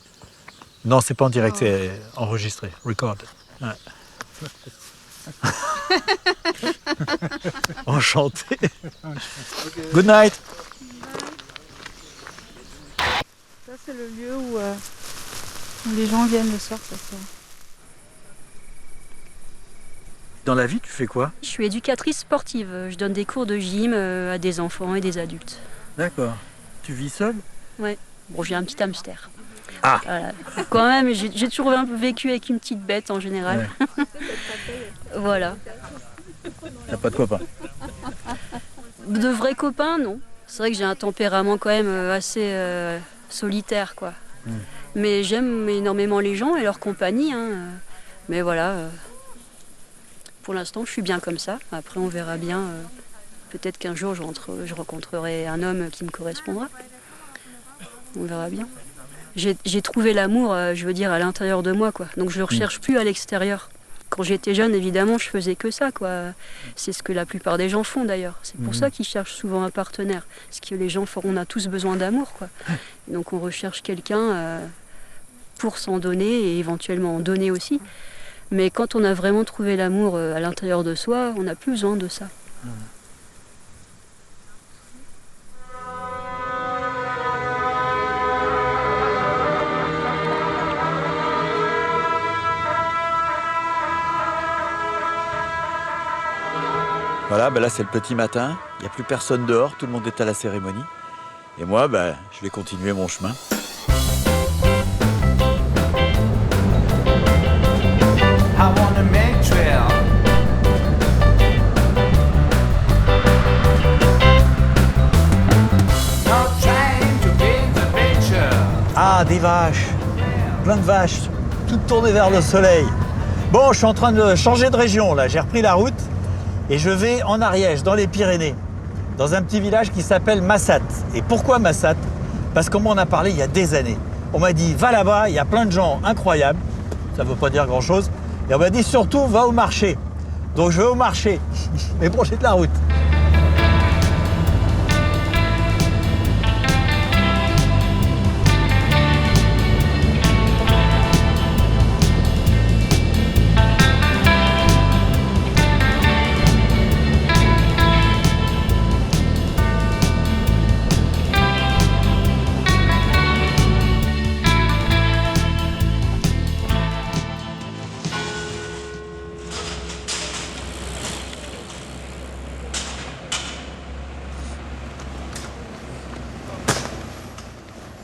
Non, c'est pas en direct, c'est enregistré. Record. Ouais. Enchanté. Good night. Ça, c'est le lieu où les gens viennent le soir. Ça. Dans la vie, tu fais quoi? Je suis éducatrice sportive. Je donne des cours de gym à des enfants et des adultes. D'accord. Tu vis seule? Ouais. Bon, j'ai un petit hamster. Ah. Voilà. Quand même, j'ai toujours un peu vécu avec une petite bête en général. Ouais. Voilà. T'as pas de copains? De vrais copains, non. C'est vrai que j'ai un tempérament quand même assez solitaire, quoi. Mais j'aime énormément les gens et leur compagnie. Hein. Mais voilà, pour l'instant, je suis bien comme ça. Après, on verra bien. Peut-être qu'un jour, je rencontrerai un homme qui me correspondra. On verra bien. J'ai trouvé l'amour, je veux dire, à l'intérieur de moi, quoi. Donc je ne le recherche plus à l'extérieur. Quand j'étais jeune, évidemment, je faisais que ça, quoi. C'est ce que la plupart des gens font, d'ailleurs. C'est pour ça qu'ils cherchent souvent un partenaire. Parce que les gens, on a tous besoin d'amour, quoi. Donc on recherche quelqu'un pour s'en donner et éventuellement en donner aussi. Mais quand on a vraiment trouvé l'amour à l'intérieur de soi, on n'a plus besoin de ça. Voilà, là c'est le petit matin, il n'y a plus personne dehors, tout le monde est à la cérémonie. Et moi, je vais continuer mon chemin. Ah, des vaches, plein de vaches, toutes tournées vers le soleil. Bon, je suis en train de changer de région là, j'ai repris la route. Et je vais en Ariège, dans les Pyrénées, dans un petit village qui s'appelle Massat. Et pourquoi Massat? Parce qu'on m'en a parlé il y a des années. On m'a dit, va là-bas, il y a plein de gens incroyables. Ça ne veut pas dire grand-chose. Et on m'a dit, surtout, va au marché. Donc je vais au marché. Mais bon, j'ai de la route.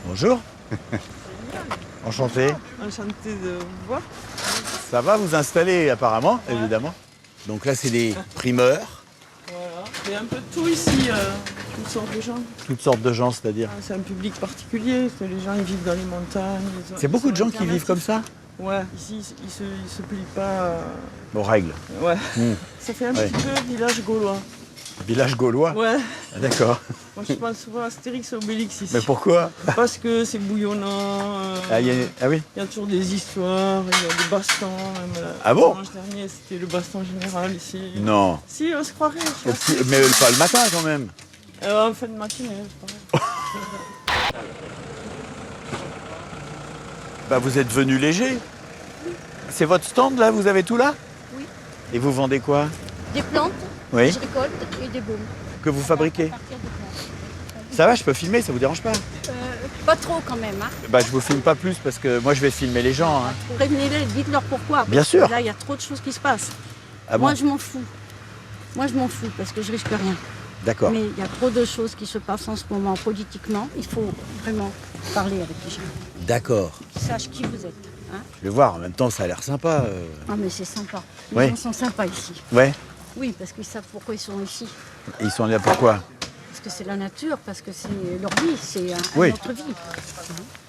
Bonjour. Enchanté. Enchanté de vous voir. Ça va vous installer apparemment, évidemment. Donc là, c'est des primeurs. Voilà. Il y a un peu de tout ici, toutes sortes de gens. Toutes sortes de gens, c'est-à-dire? C'est un public particulier, les gens ils vivent dans les montagnes. C'est beaucoup de gens qui vivent comme ça? Ouais, ici ils se plient pas aux règles. Ouais. Ça fait un petit peu village gaulois. Village gaulois? Ouais. Ah, d'accord. Moi, je pense souvent à Astérix et Obélix ici. Mais pourquoi? Parce que c'est bouillonnant. Ah oui? Il y a toujours des histoires, il y a des bastons. Même, Ah bon? dimanche dernier, c'était le baston général ici. Non. Si, on se croirait. Mais pas le matin quand même. En fin de matinée, c'est pareil. Bah vous êtes venu léger. C'est votre stand là, vous avez tout là? Oui. Et vous vendez quoi? Des plantes, Oui. je récolte et des baumes. Que vous fabriquez? À partir des plantes. Ça va, je peux filmer, ça vous dérange pas? Pas trop quand même. Hein. Bah je vous filme pas plus parce que moi je vais filmer les gens. Hein. Prévenez-les, dites-leur pourquoi. Bien parce sûr. que là, il y a trop de choses qui se passent. Ah bon? Moi, je m'en fous. Moi, je m'en fous parce que je risque rien. D'accord. Mais il y a trop de choses qui se passent en ce moment politiquement. Il faut vraiment parler avec les gens. D'accord. Qu'ils sachent qui vous êtes. Hein. Je vais voir, en même temps ça a l'air sympa. Ah, mais c'est sympa. Les Ouais. gens sont sympas ici. Ouais. Oui, parce qu'ils savent pourquoi ils sont ici. Et ils sont là pourquoi? Parce que c'est la nature, parce que c'est leur vie, c'est Oui. notre vie.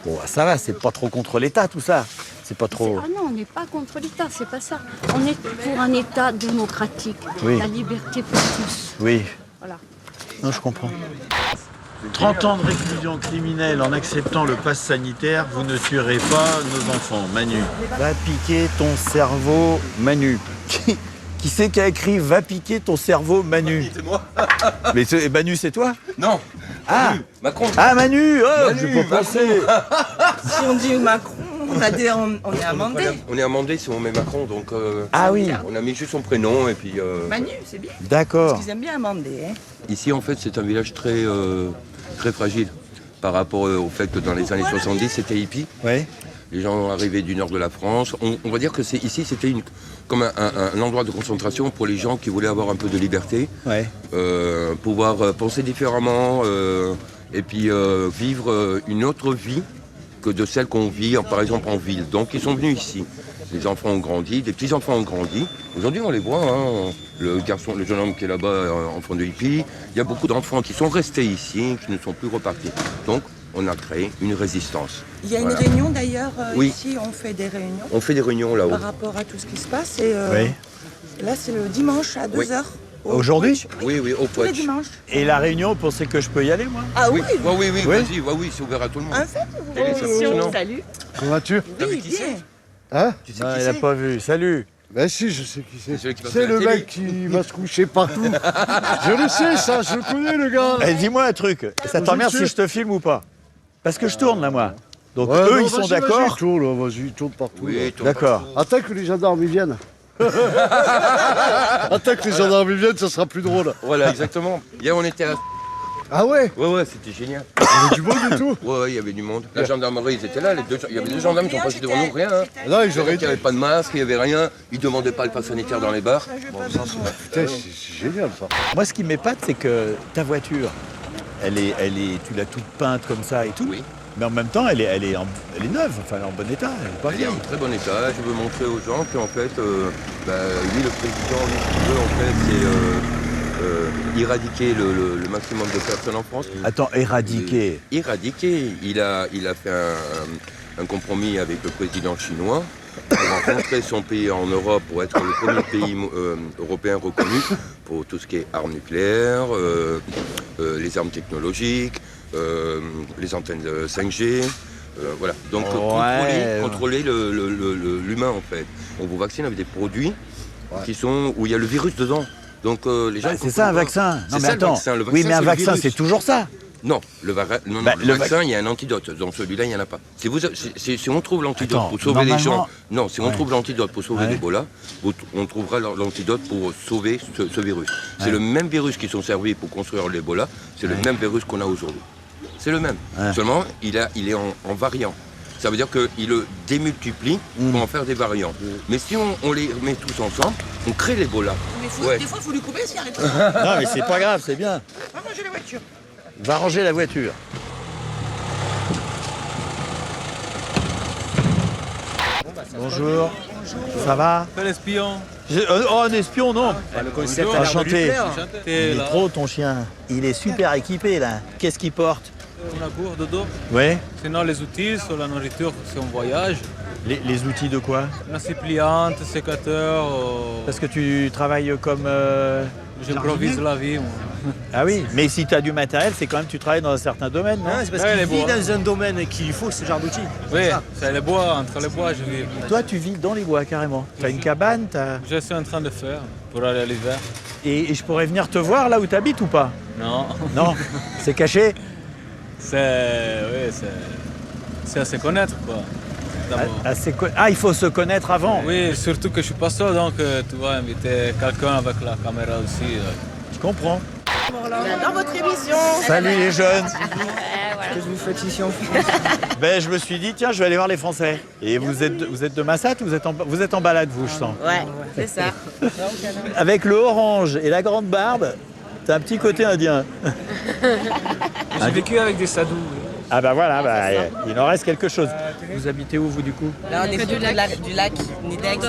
Bon, ça va, c'est pas trop contre l'État tout ça. C'est pas trop. Ah non, on n'est pas contre l'État, c'est pas ça. On est pour un État démocratique, Oui. la liberté pour tous. Oui. Voilà. Non, je comprends. 30 ans de réclusion criminelle en acceptant le pass sanitaire, vous ne tuerez pas nos enfants. Manu. Va piquer ton cerveau, Manu. Qui c'est qui a écrit va piquer ton cerveau, Manu? C'est moi. Mais Manu, c'est toi? Non. Ah Manu, Macron. Ah, Manu, oh, Manu, je peux penser. Si on dit Macron, on est amendé. On est amendé si on met Macron, donc Ah oui. on a mis juste son prénom et puis... Manu, c'est bien. D'accord. Parce qu'ils aiment bien amender. Hein. Ici, en fait, c'est un village très, très fragile par rapport au fait que dans les années 70, c'était hippie. Ouais. Les gens arrivaient du nord de la France. On va dire que ici, c'était comme un endroit de concentration pour les gens qui voulaient avoir un peu de liberté, Ouais. pouvoir penser différemment et puis vivre une autre vie que de celle qu'on vit, par exemple, en ville. Donc, ils sont venus ici. Les enfants ont grandi, des petits-enfants ont grandi. Aujourd'hui, on les voit, hein. Le garçon, le jeune homme qui est là-bas, enfant de hippie. Il y a beaucoup d'enfants qui sont restés ici, qui ne sont plus repartis. Donc, on a créé une résistance. Il y a Voilà. une réunion d'ailleurs, Oui. ici on fait des réunions On fait des réunions là-haut. par rapport à tout ce qui se passe. Et, Oui. là c'est le dimanche à 2h. Aujourd'hui? Oui, oui, au Tous les Poitch. dimanches. Et la réunion, vous pensez que je peux y aller, moi? Ah oui, Oui, Oui. vas-y, oui, c'est ouvert à tout le monde. En fait, Télévision. salut. Comment vas-tu? Oui, bien. Hein? Tu sais Non, qui il n'a c'est pas vu. Salut. Ben si, je sais qui c'est. C'est celui qui passe à C'est la le télé. mec qui va se coucher partout. Je le sais, ça, je le connais, le gars. Eh, dis-moi un truc. Ça Je t'emmerde sais. si je te filme ou pas? Parce que je tourne là, moi. Donc Ouais, eux, non, ils sont vas-y, d'accord. Vas-y, tourne, là, vas-y, tourne partout. Oui, là. tourne D'accord. partout. Attends que les gendarmes ils viennent. Attends que les gendarmes ils viennent, ça sera plus drôle. Voilà, exactement. Hier, on était à... Ah ouais? Ouais, c'était génial. Il y avait du monde et tout. Ouais, il y avait du monde. La gendarmerie, ils étaient là. Il y avait deux gendarmes qui sont passés devant nous, rien. Hein. Là, ils auraient Il n'y avait pas de masque, il n'y avait rien. Ils ne demandaient pas le pass sanitaire dans les bars. Putain, c'est génial ça. Moi, ce qui m'épate, c'est que ta voiture, tu l'as toute peinte comme ça et tout. Oui. Mais en même temps, elle est neuve, enfin, elle est en bon état. Elle est pas Il est vieille. en très bon état. Je veux montrer aux gens qu'en fait, lui, le président, lui, ce qu'il veut, en fait, c'est éradiquer le maximum de personnes en France. Attends, éradiquer. Éradiquer. Il a fait un compromis avec le président chinois pour rencontrer son pays en Europe pour être le premier pays européen reconnu pour tout ce qui est armes nucléaires, les armes technologiques, les antennes 5G. Voilà. Donc contrôler l'humain en fait. On vous vaccine avec des produits où il y a le virus dedans. Donc les gens. C'est ça un vaccin. Non mais ça, attends. le vaccin. Le Oui, vaccin, mais un le vaccin, virus. c'est toujours ça. Non, le vaccin, il y a un antidote. Dans celui-là, il n'y en a pas. Si on trouve l'antidote Attends, pour sauver les gens, normalement- si on trouve l'antidote pour sauver l'Ebola, on trouvera l'antidote pour sauver ce virus. C'est le même virus qui sont servis pour construire l'Ebola, c'est le même virus qu'on a aujourd'hui. C'est le même. Seulement, il est en variant. Ça veut dire qu'il le démultiplie pour en faire des variants. Mais si on les met tous ensemble, on crée l'Ebola. Mais des fois, il faut lui couper s'il arrête. Non mais c'est pas grave, c'est bien. Va ranger la voiture. Va ranger la voiture. Bonjour. Ça va? Pas l'espion. Oh, un espion, non. Le concept a l'air de lui Enchanté. plaire. Il est trop ton chien. Il est super équipé là. Qu'est-ce qu'il porte? On a cours dodo. Ouais. Sinon, les outils sur la nourriture, c'est en voyage. Les outils de quoi? La pliante, sécateur. Parce que tu travailles comme J'improvise la vie, moi. Ah oui, mais si tu as du matériel, c'est quand même tu travailles dans un certain domaine, non? C'est parce qu'il vit dans un domaine qu'il lui faut ce genre d'outils. Oui, c'est les bois, entre les bois, je vis. Toi, tu vis dans les bois carrément. Tu as une cabane, Je suis en train de faire pour aller à l'hiver. Et je pourrais venir te voir là où tu habites ou pas? Non. Non, c'est caché? C'est à se connaître, quoi. Il faut se connaître avant. Oui, surtout que je suis pas seul, donc tu vas inviter quelqu'un avec la caméra aussi. Je comprends. Dans votre émission. Salut les jeunes. Qu'est-ce que vous faites ici en France? Ben, je me suis dit, tiens, je vais aller voir les Français. Et vous êtes de Massat ou vous êtes en balade, vous, je sens? Ouais, c'est ça. Avec le orange et la grande barbe, t'as un petit côté indien. J'ai vécu avec des sadous. Ah bah voilà, il en reste quelque chose. Vous habitez où, vous, du coup? Là, on est du lac Nidex,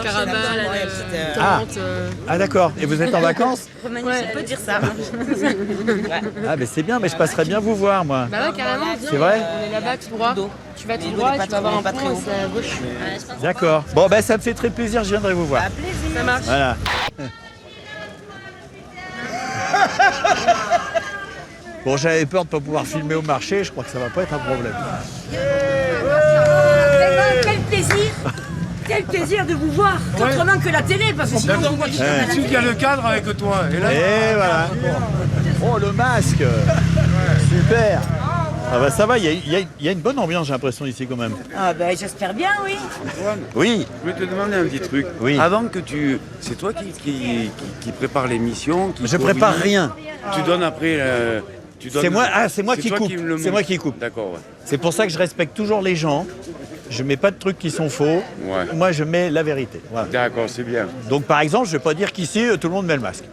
Ah d'accord. Et vous êtes en vacances? Ouais, on peut dire ça. Ah mais c'est bien, mais je passerais bien vous voir, moi. Bah ouais, carrément, viens. C'est vrai? On est là-bas tout droit. Tu vas tout droit et tu vas avoir un pont et c'est à gauche. D'accord. Bon, ben ça me fait très plaisir, je viendrai vous voir. plaisir. Ça marche. Voilà. Bon, j'avais peur de ne pas pouvoir filmer au marché, je crois que ça va pas être un problème. Quel plaisir! Quel plaisir de vous voir, autrement que la télé, parce que sinon vous voyez Celui qui a le cadre avec toi. Et voilà. Oh, le masque. Super. Ah bah ça va, il y a une bonne ambiance, j'ai l'impression, ici quand même. Ah ben j'espère bien, oui. Oui. Je voulais te demander un petit truc. Oui. Avant que tu... C'est toi qui prépare l'émission? Je prépare rien. Tu donnes après... C'est moi qui coupe. C'est moi qui coupe. D'accord, ouais. C'est pour ça que je respecte toujours les gens. Je mets pas de trucs qui sont faux. Ouais. Moi, je mets la vérité. Voilà. D'accord, c'est bien. Donc, par exemple, je vais pas dire qu'ici, tout le monde met le masque.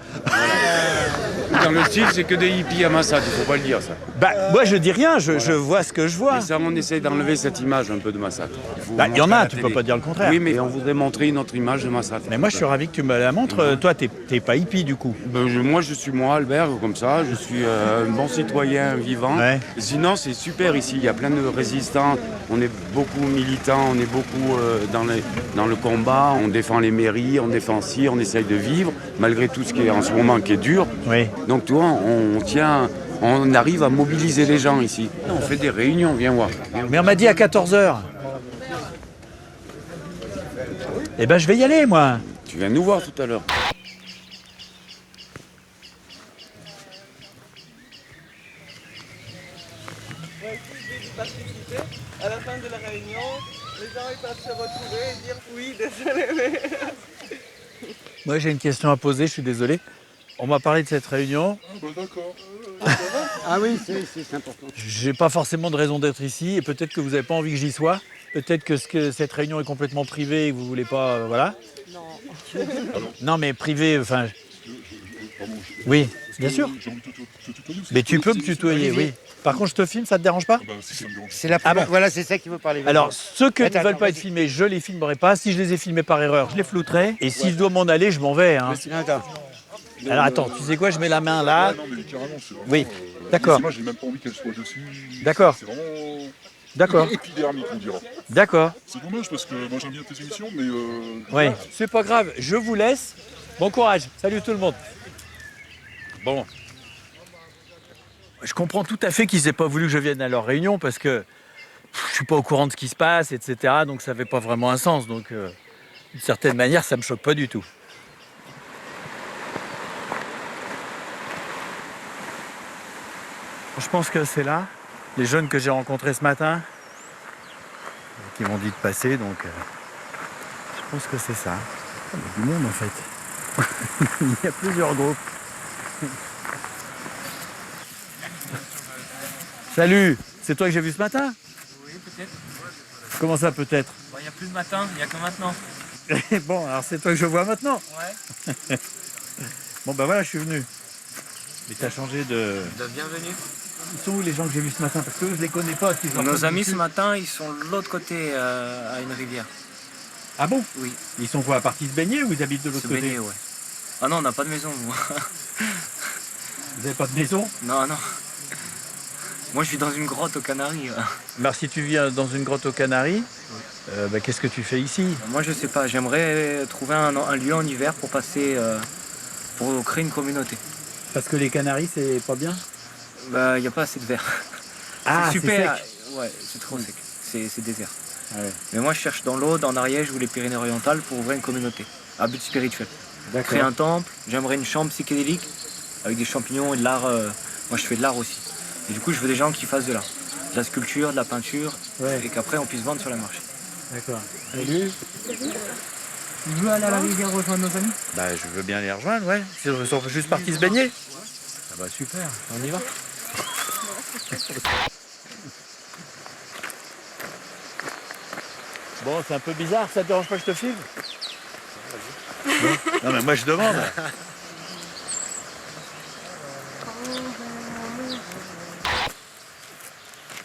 Dans le style, c'est que des hippies à Massat, il faut pas le dire, ça. Bah, moi, je dis rien, je vois ce que je vois. Mais ça, on essaye d'enlever cette image un peu de Massat. Il y en a, tu peux pas dire le contraire. Oui, mais on voudrait montrer une autre image de Massat. Mais moi, je suis ravi que tu me la montres. Toi, t'es pas hippie, du coup. Moi, je suis moi, Albert, comme ça. Je suis un bon citoyen vivant. Ouais. Sinon, c'est super ici. Il y a plein de résistants. On est beaucoup militants. On est beaucoup dans le combat. On défend les mairies. On défend ci. On essaye de vivre, malgré tout ce qui est en ce moment qui est dur. Oui. Donc, tu vois, on arrive à mobiliser les gens ici. On fait des réunions, viens voir. Mais on m'a dit à 14h. Eh ben, je vais y aller, moi. Tu viens nous voir tout à l'heure. À la fin de la réunion, les gens ils peuvent se retrouver et dire oui, désolé, mais... Moi, j'ai une question à poser, je suis désolé. On m'a parlé de cette réunion. D'accord. Ah oui, c'est important. J'ai pas forcément de raison d'être ici et peut-être que vous n'avez pas envie que j'y sois. Peut-être que cette réunion est complètement privée et que vous voulez pas, voilà. Non. Non, mais privée, enfin. Oui, bien sûr. Mais tu peux me tutoyer, oui. Par contre, je te filme, ça te dérange pas? C'est la Ah bon. Voilà, c'est ça qu'il veut parler. Alors, ceux qui ne Attends, veulent pas être filmés, je les filmerai pas. Si je les ai filmés par erreur, je les flouterai. Et si je dois m'en aller, je m'en vais. Hein. Attends. Alors attends, tu sais quoi, je mets la main là. Non, mais carrément, c'est vraiment... Oui, d'accord. Moi, j'ai même pas envie qu'elle soit dessus. D'accord. C'est vraiment... D'accord. Épidermique, on dira. D'accord. C'est dommage parce que moi j'aime bien tes émissions, mais... Oui, c'est pas grave, je vous laisse. Bon courage, salut tout le monde. Bon. Je comprends tout à fait qu'ils n'aient pas voulu que je vienne à leur réunion parce que je suis pas au courant de ce qui se passe, etc. Donc ça n'avait pas vraiment un sens. Donc d'une certaine manière, ça me choque pas du tout. Je pense que c'est là, les jeunes que j'ai rencontrés ce matin, qui m'ont dit de passer, donc je pense que c'est ça. Il y a du monde en fait. Il y a plusieurs groupes. Salut, c'est toi que j'ai vu ce matin? Oui, peut-être. Comment ça peut-être? Il n'y a plus de matin, il n'y a que maintenant. Bon, alors c'est toi que je vois maintenant? Ouais. Bon ben voilà, je suis venu. Mais t'as changé de... Bienvenue. Ils sont où les gens que j'ai vus ce matin? Parce que eux, je les connais pas. Nos amis ce matin, ils sont de l'autre côté, à une rivière. Ah bon? Oui. Ils sont quoi, partis se baigner ou ils habitent de l'autre côté? Se baigner, ouais. Ah non, on n'a pas de maison, nous. Vous n'avez pas de maison? Non, non. Moi, je vis dans une grotte aux Canaries. Alors, si tu vis dans une grotte aux Canaries, qu'est-ce que tu fais ici? Moi, je sais pas. J'aimerais trouver un lieu en hiver pour passer, pour créer une communauté. Parce que les Canaries, c'est pas bien? Bah, il n'y a pas assez de verre. Ah, c'est super. sec. Ouais, c'est trop sec. C'est désert. Ah ouais. Mais moi, je cherche dans l'Aude, en Ariège ou les Pyrénées-Orientales pour ouvrir une communauté à but spirituel. D'accord. Créer un temple, j'aimerais une chambre psychédélique avec des champignons et de l'art. Moi, je fais de l'art aussi. Et du coup, je veux des gens qui fassent de l'art. De la sculpture, de la peinture, et qu'après, on puisse vendre sur le marché. D'accord. Et lui? Tu veux aller à la rivière rejoindre nos amis? Bah, je veux bien les rejoindre, ouais. Ils sont juste partis se baigner. Ah bah super, on y va. Bon, c'est un peu bizarre, ça te dérange pas que je te filme? Non mais moi je demande.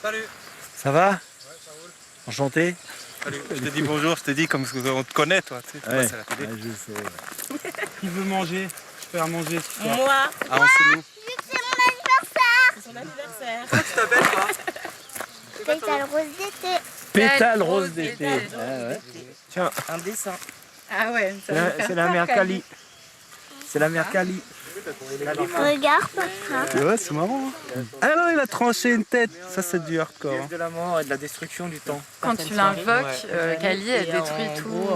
Salut. Ça va? Ouais, ça roule. Enchanté. Salut. Je te dis bonjour, je te dis comme on te connaît toi. Tu sais, Ouais, c'est la télé. ouais, je sais. Qui veut manger? Je peux faire manger ce soir. Moi. Ah, c'est nous. C'est mon anniversaire. C'est son anniversaire. Comment tu t'appelles toi? Pétale rose d'été. Pétale rose d'été. Ah ouais. Tiens, Un dessin. Ah ouais, ça va me faire c'est la peur, mère Kali. C'est la mère Kali. Regarde, papa. Ouais, c'est marrant. Hein. Ah non, il a tranché une tête. Ça, c'est du hardcore. Il y a eu de la mort et de la destruction du temps. Quand tu l'invoques, Kali, elle détruit tout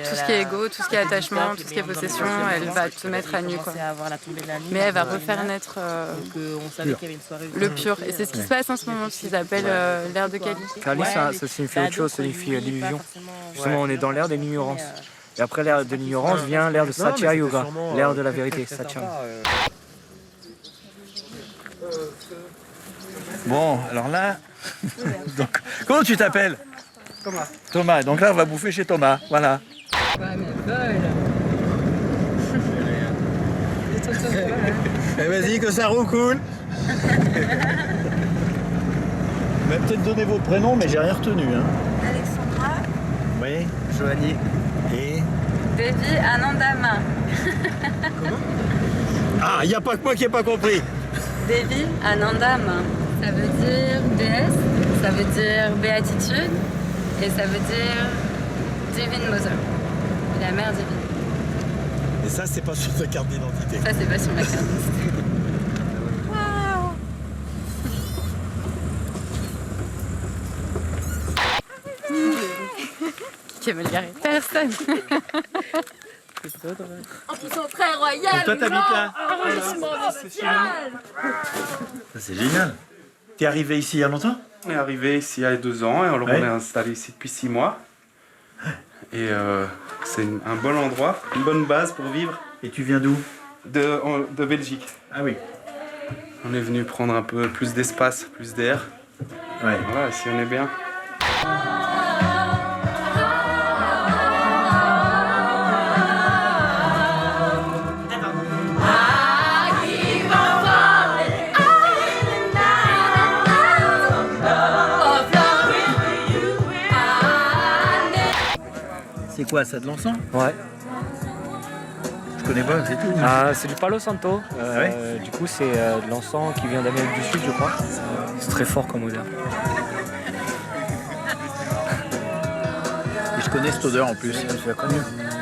ce qui est ego, tout ce qui est attachement, tout ce qui est possession. Elle va te mettre à nu, quoi. Mais elle va refaire naître le pur. Et c'est ce qui se passe en ce moment, ce qu'ils appellent l'ère de Kali. Kali, ça signifie autre chose, ça signifie l'illusion. Justement, on est dans l'ère de l'ignorance. Et après l'ère de l'ignorance vient l'ère de Satya Yoga, l'ère de la vérité, Satya. Bon, alors là, donc, comment tu t'appelles? Thomas. Thomas. Donc là, on va bouffer chez Thomas. Voilà. Ouais, mais Eh, vas-y, que ça roucoule. Vous m'avez peut-être donné vos prénoms, mais j'ai rien retenu. Hein. Alexandra. Oui. Joanie. Et Devi Anandama. ah, il n'y a pas que moi qui n'ai pas compris. Devi Anandama. Ça veut dire déesse, ça veut dire béatitude et ça veut dire Divine Mother, la mère divine. Et ça, c'est pas sur ta carte d'identité. Ça, c'est pas sur ma carte d'identité. Qui veut le garer? Personne. C'est trop drôle. En plus, son frère royal. Et toi, t'habites là? Arrondissement social. Ça, c'est génial. T'es arrivé ici il y a longtemps? On est arrivé ici il y a 2 ans et alors Ouais. on est installé ici depuis 6 mois. Et c'est un bon endroit, une bonne base pour vivre. Et tu viens d'où? De Belgique. Ah oui. On est venu prendre un peu plus d'espace, plus d'air. Ouais. Voilà, ici on est bien. C'est quoi, ça, de l'encens? Ouais. Je connais pas, c'est tout. Ah, c'est du Palo Santo. Du coup, c'est de l'encens qui vient d'Amérique du Sud, je crois. C'est très fort comme odeur. Et je connais cette odeur en plus. Tu l'as connue?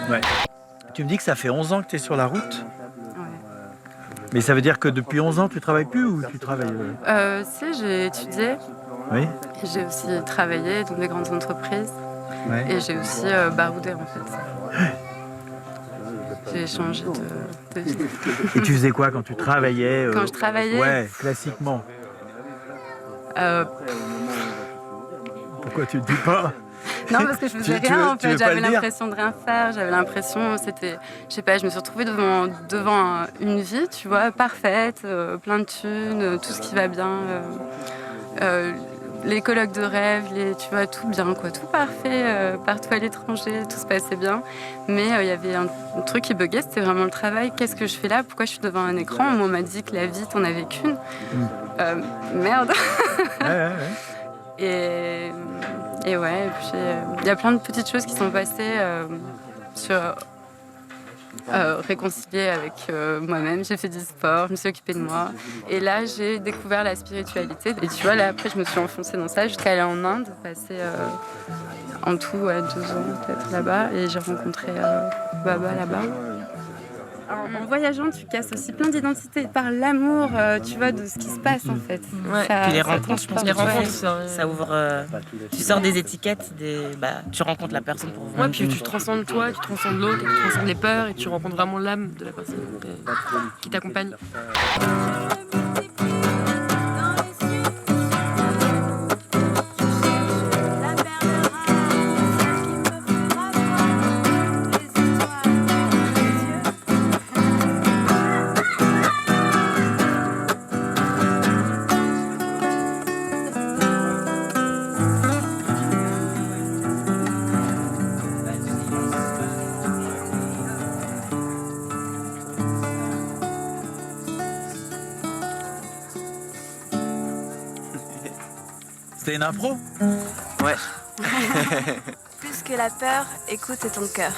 Ouais. Tu me dis que ça fait 11 ans que tu es sur la route? Mais ça veut dire que depuis 11 ans, tu travailles plus ou tu travailles Si, j'ai étudié. Oui. J'ai aussi travaillé dans des grandes entreprises. Ouais. Et j'ai aussi baroudé, en fait. J'ai changé de vie. Et tu faisais quoi quand tu travaillais Quand je travaillais? Ouais, classiquement. Pourquoi tu ne dis pas? Non, parce que je faisais rien, en fait. J'avais l'impression de rien faire. J'avais l'impression, c'était... Je sais pas, je me suis retrouvée devant une vie, tu vois, parfaite, plein de thunes, tout ce qui va bien. Les colloques de rêve, tu vois, tout bien, quoi, tout parfait, partout à l'étranger, tout se passait bien. Mais il y avait un truc qui buguait, c'était vraiment le travail. Qu'est-ce que je fais là? Pourquoi je suis devant un écran? On m'a dit que la vie, t'en avais qu'une. Merde. Ouais. Et ouais, et puis il y a plein de petites choses qui sont passées sur réconcilier avec moi-même. J'ai fait du sport, je me suis occupée de moi. Et là, j'ai découvert la spiritualité. Et tu vois, là, après, je me suis enfoncée dans ça jusqu'à aller en Inde, passer en tout 2 ans peut-être là-bas. Et j'ai rencontré Baba là-bas. En voyageant, tu casses aussi plein d'identités par l'amour, tu vois, de ce qui se passe en fait. Ouais. Puis les rencontres, je pense que les rencontres, ça ouvre. Tu sors des étiquettes, tu rencontres la personne pour voir. Ouais, puis tu transcendes toi, tu transcendes l'autre, tu transcendes les peurs et tu rencontres vraiment l'âme de la personne qui t'accompagne. C'était une impro? Ouais. Plus que la peur, écoute ton cœur.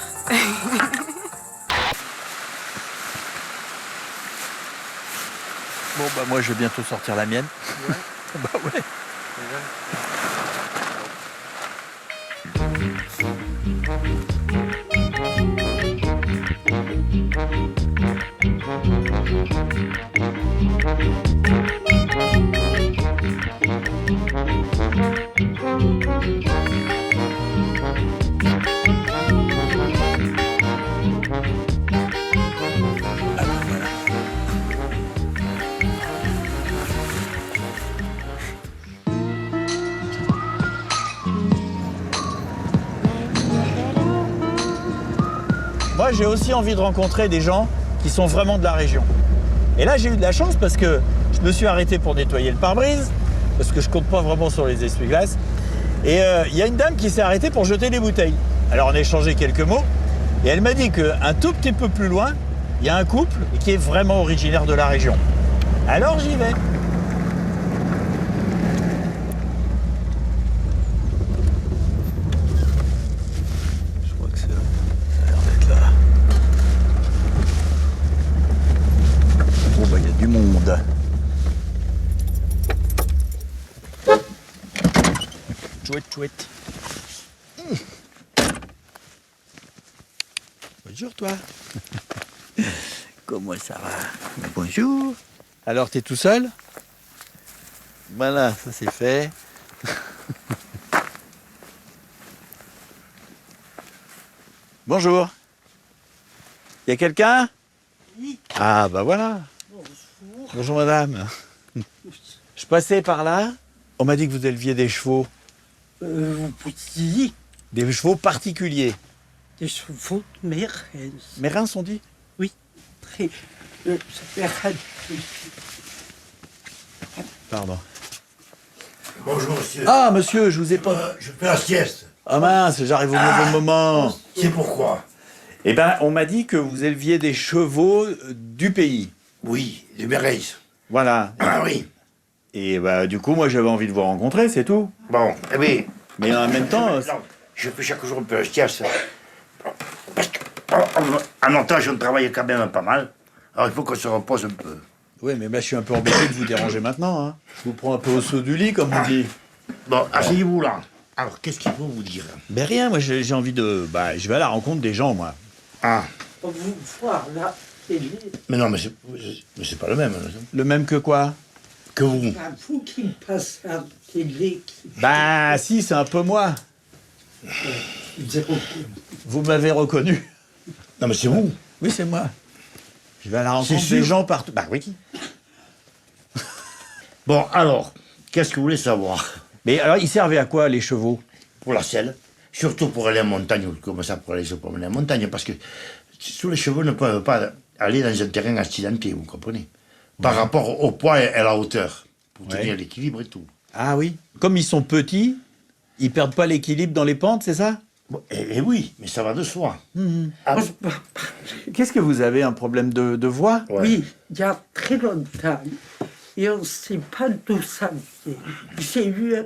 Bon bah moi je vais bientôt sortir la mienne. Ouais. Bah ouais. Moi, j'ai aussi envie de rencontrer des gens qui sont vraiment de la région. Et là, j'ai eu de la chance parce que je me suis arrêté pour nettoyer le pare-brise, parce que je compte pas vraiment sur les essuie-glaces. Et il y a une dame qui s'est arrêtée pour jeter des bouteilles. Alors, on a échangé quelques mots, et elle m'a dit qu'un tout petit peu plus loin, il y a un couple qui est vraiment originaire de la région. Alors, j'y vais. Du monde. Chouette, chouette. Bonjour toi. Comment ça va? Bonjour. Alors t'es tout seul? Voilà, ça c'est fait. Bonjour. Y a quelqu'un? Oui. Ah bah voilà. Bonjour madame. Je passais par là, on m'a dit que vous éleviez des chevaux. Oui. Des chevaux particuliers. Des chevaux mérins. Mérins sont dit? Oui. Très. Mérins. Pardon. Bonjour monsieur. Ah monsieur, je vous ai pas... Je fais la sieste. Ah mince, j'arrive au mauvais moment. C'est pourquoi? Eh ben, on m'a dit que vous éleviez des chevaux du pays. Oui, des Mérins. Voilà. Ah oui. Et bah, du coup, moi, j'avais envie de vous rencontrer, c'est tout. Bon, eh bien. Mais en même temps... Je fais chaque jour un peu la sieste. Parce qu'en montage, on travaille quand même pas mal. Alors, il faut qu'on se repose un peu. Oui, mais là, je suis un peu embêté de vous déranger maintenant. Hein. Je vous prends un peu au saut du lit, comme on dit. Bon, asseyez-vous là. Alors, qu'est-ce qu'il faut vous dire? Ben rien, moi, j'ai envie de... Bah, je vais à la rencontre des gens, moi. Ah. Vous voir la télé. Mais non, mais c'est pas le même. Le même que quoi? Que vous. C'est pas vous qui passez à la télé. Bah, si, c'est un peu moi. Vous m'avez reconnu. Non, mais c'est vous. Oui, c'est moi. Je vais à la rencontre des gens partout. Bah oui. Bon, alors, qu'est-ce que vous voulez savoir? Mais alors, ils servaient à quoi, les chevaux? Pour la selle. Surtout pour aller en montagne, comme ça, pour aller se promener en montagne. Parce que tous les chevaux ne peuvent pas aller dans un terrain accidenté, vous comprenez? Par rapport au poids et à la hauteur. Pour tenir l'équilibre et tout. Ah oui. Comme ils sont petits, ils perdent pas l'équilibre dans les pentes, c'est ça? Eh oui, mais ça va de soi. Ah, qu'est-ce que vous avez, un problème de voix? Oui, il y a très longtemps. Et on ne sait pas d'où ça vient. J'ai eu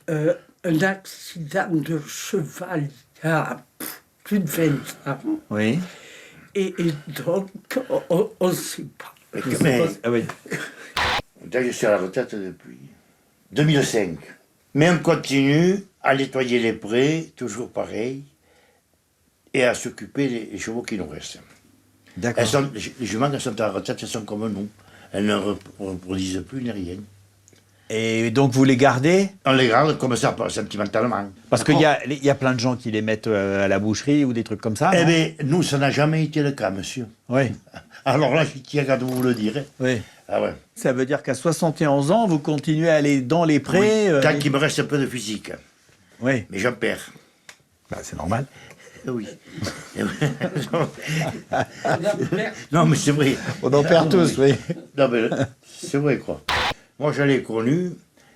un accident de cheval il y a plus de 20 ans. Oui. Et donc, on ne sait pas. Ah oui. Je suis à la retraite depuis 2005. Mais on continue à nettoyer les prés, toujours pareil, et à s'occuper des chevaux qui nous restent. D'accord. Les juments, elles sont à la retraite, elles sont comme nous. Elles ne reproduisent plus ni rien. Et donc vous les gardez? On les garde comme ça, sentimentalement. Parce qu'il y a plein de gens qui les mettent à la boucherie ou des trucs comme ça. Eh bien, nous, ça n'a jamais été le cas, monsieur. Oui. Alors là, je tiens à vous le dire. Oui. Ah ouais. Ça veut dire qu'à 71 ans, vous continuez à aller dans les prés. Oui, tant qu'il me reste un peu de physique. Oui. Mais j'en perds. Bah, c'est normal. Oui. Non, mais c'est vrai. On en perd tous, oui. Non, mais c'est vrai, quoi. Moi, je l'ai connu,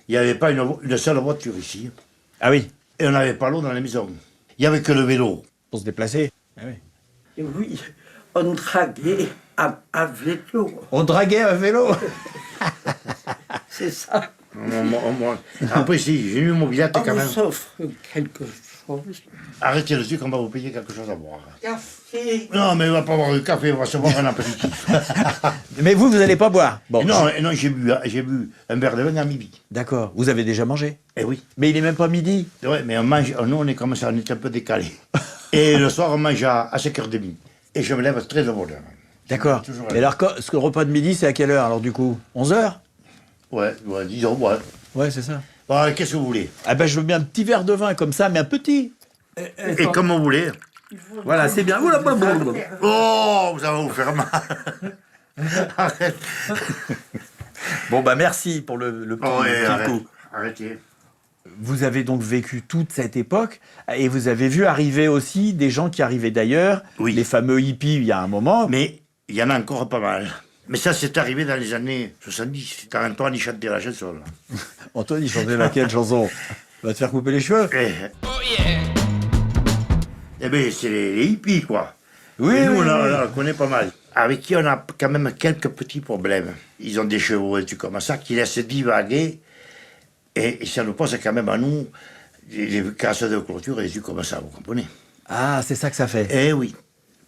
il n'y avait pas une seule voiture ici. Ah oui. Et on n'avait pas l'eau dans la maison. Il n'y avait que le vélo. Pour se déplacer. Ah oui. Et oui, on draguait à vélo. On draguait à vélo. C'est ça. Après, si, j'ai eu mon billet quand même. On s'offre quelque chose. Arrêtez le sucre, on va vous payer quelque chose à boire. Café. Non, mais on va pas boire du café, on va se boire un apéritif. Mais vous n'allez pas boire. Bon. Non, j'ai bu un verre de vin à midi. D'accord. Vous avez déjà mangé? Eh oui. Mais il n'est même pas midi. Oui, mais on mange, nous on est comme ça, on est un peu décalé. Et le soir, on mange à 5h30. Et je me lève très de bonne heure. D'accord. Et alors, ce repas de midi, c'est à quelle heure alors du coup? 11h? Ouais, disons, ouais. Ouais, c'est ça. Bon, qu'est-ce que vous voulez? Ah ben, je veux bien un petit verre de vin comme ça, mais un petit. Et comme vous voulez. Voilà, c'est bien. Oh, vous allez vous faire mal. Arrête. Bon, bah merci pour le petit coup. Arrêtez. Vous avez donc vécu toute cette époque et vous avez vu arriver aussi des gens qui arrivaient d'ailleurs, les fameux hippies il y a un moment. Mais il y en a encore pas mal. Mais ça, c'est arrivé dans les années 70. Quand Antoine, il chantait la chanson. Là. Antoine, il chantait laquelle chanson? Va te faire couper les cheveux. Eh bien, c'est les hippies, quoi. Oui, et nous, oui, on en connaît pas mal. Avec qui on a quand même quelques petits problèmes. Ils ont des chevaux et tout comme ça qui laissent divaguer. Et ça nous pose quand même à nous des casses de clôture et des trucs comme ça, vous comprenez? Ah, c'est ça que ça fait. Eh oui.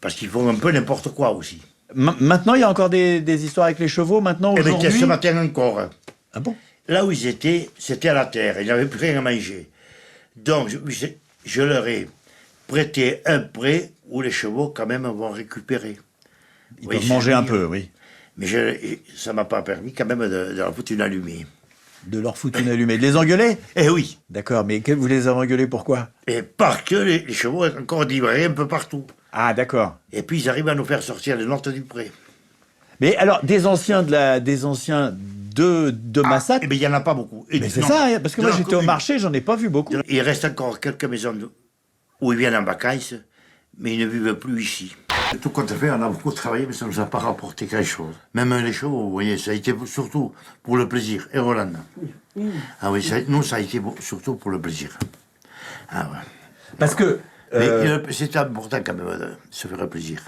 Parce qu'ils font un peu n'importe quoi aussi. Maintenant, il y a encore des histoires avec les chevaux, maintenant, aujourd'hui? Eh bien, ce matin encore. Ah bon? Là où ils étaient, c'était à la terre. Ils n'avaient plus rien à manger. Donc, je leur ai prêté un prêt où les chevaux, quand même, vont récupérer. Ils peuvent manger un peu, oui. Mais ça ne m'a pas permis, quand même, de leur foutre une allumée. De leur foutre une allumée. De les engueuler? Eh oui. D'accord, mais vous les avez engueulés pourquoi? Et parce que les chevaux ont encore divagué un peu partout. Ah, d'accord. Et puis, ils arrivent à nous faire sortir les notes du pré. Mais alors, des anciens de Massac... Eh bien, il n'y en a pas beaucoup. Mais c'est ça, hein, parce que moi, j'étais au marché, j'en ai pas vu beaucoup. Il reste encore quelques maisons où ils viennent en vacances, mais ils ne vivent plus ici. Tout compte fait, on a beaucoup travaillé, mais ça ne nous a pas rapporté grand-chose. Même les chevaux, vous voyez, ça a été surtout pour le plaisir. Et Roland? Ah oui, nous, ça a été surtout pour le plaisir. Ah ouais. Parce que... Mais c'est important quand même de se faire plaisir.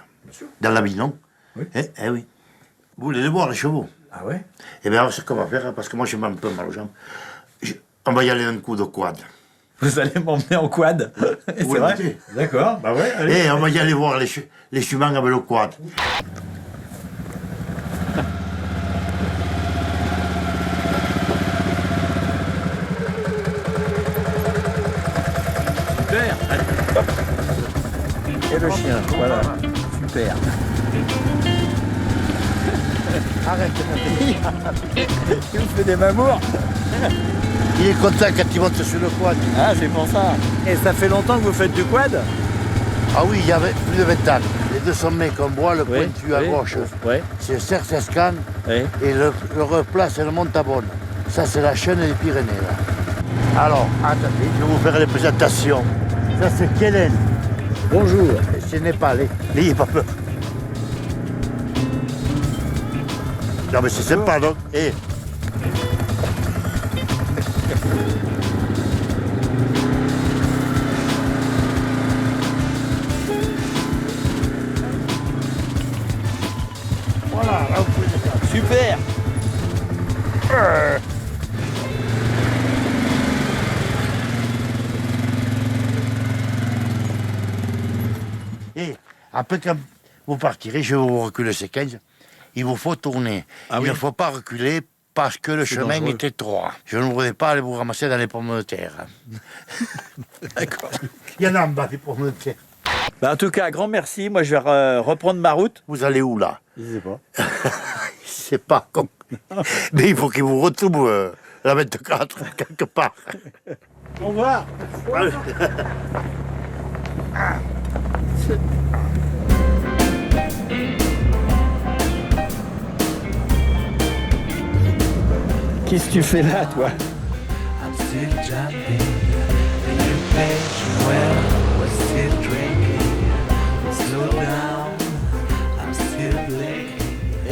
Dans la vie, non? Oui. Eh oui. Vous voulez les voir, les chevaux? Ah ouais? Eh bien, ce qu'on va faire, parce que moi, j'ai un peu mal aux jambes, on va y aller un coup de quad. Vous allez m'emmener en quad? C'est vrai? D'accord, bah ouais, allez. Et on va y aller voir les juments avec le quad. Super. Et le chien, voilà. Super. Arrête, il me fait des mamours. Il est content quand il monte sur le quad. Ah, c'est pour ça. Et ça fait longtemps que vous faites du quad? Ah oui, il y avait plus de 20 ans. Les deux sommets qu'on voit, le pointu à gauche, c'est Cercescan, et le replat, c'est le Montabonne. Ça, c'est la chaîne des Pyrénées. Là. Alors, attendez, je vais vous faire les présentations. Ça, c'est Kellen. Bonjour. C'est Népal, n'ayez pas peur. Non, mais c'est sympa, donc. Et... Voilà, là, vous pouvez le faire. Super. Et après, quand vous partirez, je vais vous reculer ces 15. Il vous faut tourner. Il ne faut pas reculer parce que le chemin est étroit. Je ne voudrais pas aller vous ramasser dans les pommes de terre. D'accord. Il y en a en bas, des pommes de terre. En tout cas, grand merci. Moi, je vais reprendre ma route. Vous allez où, là? Je sais pas. Je sais pas. Mais il faut qu'il vous retrouve la 24, quelque part. Au revoir. Qu'est-ce que tu fais là, toi?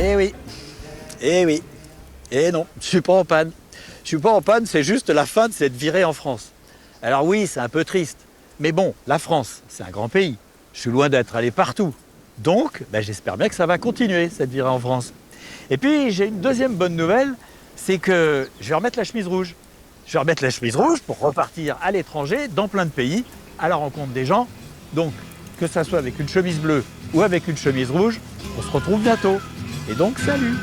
Eh oui, eh oui, eh non, je suis pas en panne. Je suis pas en panne, c'est juste la fin de cette virée en France. Alors oui, c'est un peu triste, mais bon, la France, c'est un grand pays. Je suis loin d'être allé partout. Donc, j'espère bien que ça va continuer, cette virée en France. Et puis, j'ai une deuxième bonne nouvelle, c'est que je vais remettre la chemise rouge. Je vais remettre la chemise rouge pour repartir à l'étranger, dans plein de pays, à la rencontre des gens. Donc, que ça soit avec une chemise bleue ou avec une chemise rouge, on se retrouve bientôt. Et donc, salut!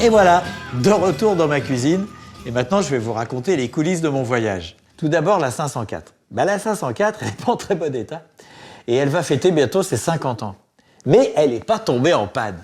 Et voilà, de retour dans ma cuisine. Et maintenant, je vais vous raconter les coulisses de mon voyage. Tout d'abord, la 504. La 504, elle n'est pas en très bon état. Et elle va fêter bientôt ses 50 ans. Mais elle n'est pas tombée en panne.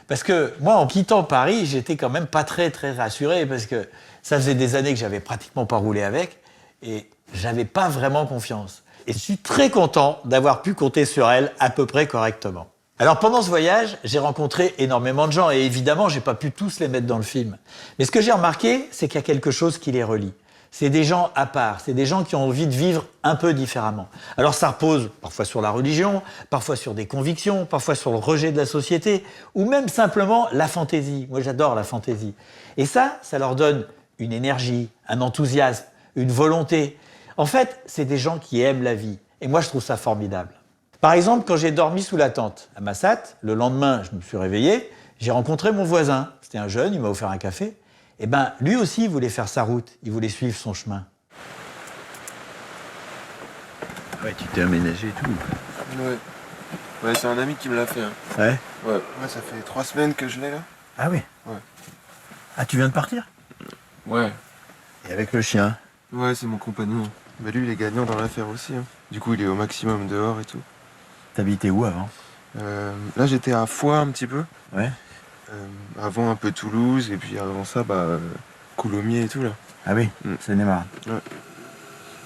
Parce que moi, en quittant Paris, j'étais quand même pas très rassuré. Parce que ça faisait des années que j'avais pratiquement pas roulé avec. Et j'avais pas vraiment confiance. Et je suis très content d'avoir pu compter sur elle à peu près correctement. Alors pendant ce voyage, j'ai rencontré énormément de gens et évidemment, j'ai pas pu tous les mettre dans le film. Mais ce que j'ai remarqué, c'est qu'il y a quelque chose qui les relie. C'est des gens à part, c'est des gens qui ont envie de vivre un peu différemment. Alors ça repose parfois sur la religion, parfois sur des convictions, parfois sur le rejet de la société, ou même simplement la fantaisie. Moi j'adore la fantaisie. Et ça leur donne une énergie, un enthousiasme, une volonté. En fait, c'est des gens qui aiment la vie. Et moi je trouve ça formidable. Par exemple, quand j'ai dormi sous la tente à Massat, le lendemain, je me suis réveillé, j'ai rencontré mon voisin. C'était un jeune, il m'a offert un café. Et lui aussi, il voulait faire sa route, il voulait suivre son chemin. Ouais, tu t'es aménagé et tout. Ouais, c'est un ami qui me l'a fait. Hein. Ouais? Ouais, ça fait 3 semaines que je l'ai là. Ah oui? Ouais. Ah, tu viens de partir? Ouais. Et avec le chien? Ouais, c'est mon compagnon. Lui, il est gagnant dans l'affaire aussi. Hein. Du coup, il est au maximum dehors et tout. T'habitais où avant? Là, j'étais à Foix un petit peu. Ouais. Avant, un peu Toulouse, et puis avant ça, Coulommiers et tout, là. Ah oui, Seine-et-Marne. Ouais.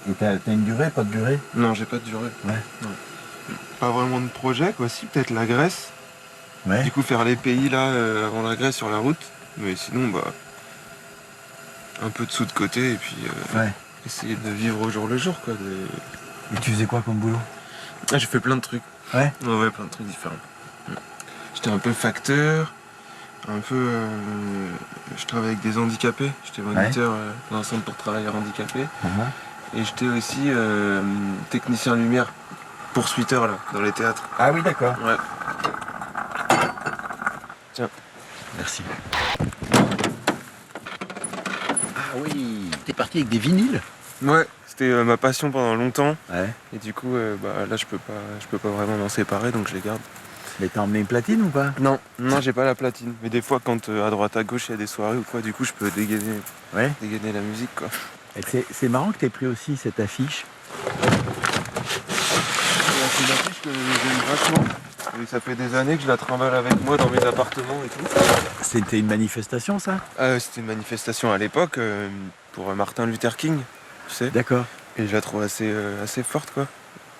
Et t'as une durée, pas de durée? Non, j'ai pas de durée. Ouais. Non. Pas vraiment de projet, quoi. Si, peut-être la Grèce. Ouais. Du coup, faire les pays, là, avant la Grèce, sur la route. Mais sinon, un peu de sous de côté, et puis essayer de vivre au jour le jour, quoi. Et tu faisais quoi comme boulot? Ah, j'ai fait plein de trucs. Ouais? Ouais, plein de trucs différents. J'étais un peu facteur, un peu... je travaillais avec des handicapés, j'étais moniteur dans un centre pour travailleurs handicapés. Et j'étais aussi technicien lumière, poursuiteur, là, dans les théâtres. Ah oui, d'accord. Ouais. Tiens. Merci. Ah oui, t'es parti avec des vinyles? Ouais, c'était ma passion pendant longtemps. Ouais. Et du coup, là, je peux pas vraiment m'en séparer, donc je les garde. Mais t'as emmené une platine ou pas? Non, j'ai pas la platine. Mais des fois, quand à droite à gauche, il y a des soirées ou quoi, du coup, je peux dégainer la musique, quoi. C'est marrant que t'aies pris aussi cette affiche. C'est une affiche que j'aime vachement. Et ça fait des années que je la trimballe avec moi dans mes appartements et tout. C'était une manifestation, ça? C'était une manifestation à l'époque pour Martin Luther King, tu sais. D'accord. Et je la trouve assez forte, quoi.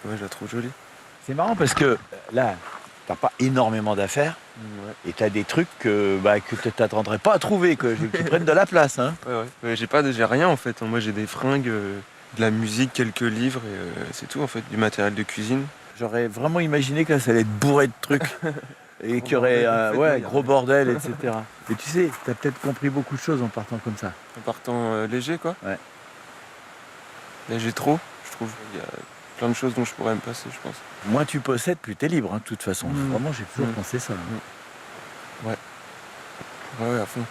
Ouais, je la trouve jolie. C'est marrant parce que là, t'as pas énormément d'affaires et t'as des trucs que tu t'attendrais pas à trouver, qui prennent de la place. Hein. Ouais. J'ai rien en fait. Moi j'ai des fringues, de la musique, quelques livres et c'est tout en fait, du matériel de cuisine. J'aurais vraiment imaginé que là, ça allait être bourré de trucs et qu'il y aurait gros bordel, etc. Et tu sais, t'as peut-être compris beaucoup de choses en partant comme ça. En partant léger, quoi. Ouais. Léger trop, je trouve. Il y a plein de choses dont je pourrais me passer, je pense. Moins tu possèdes, plus t'es libre, hein, de toute façon. Vraiment, j'ai toujours pensé ça. Ouais, à fond.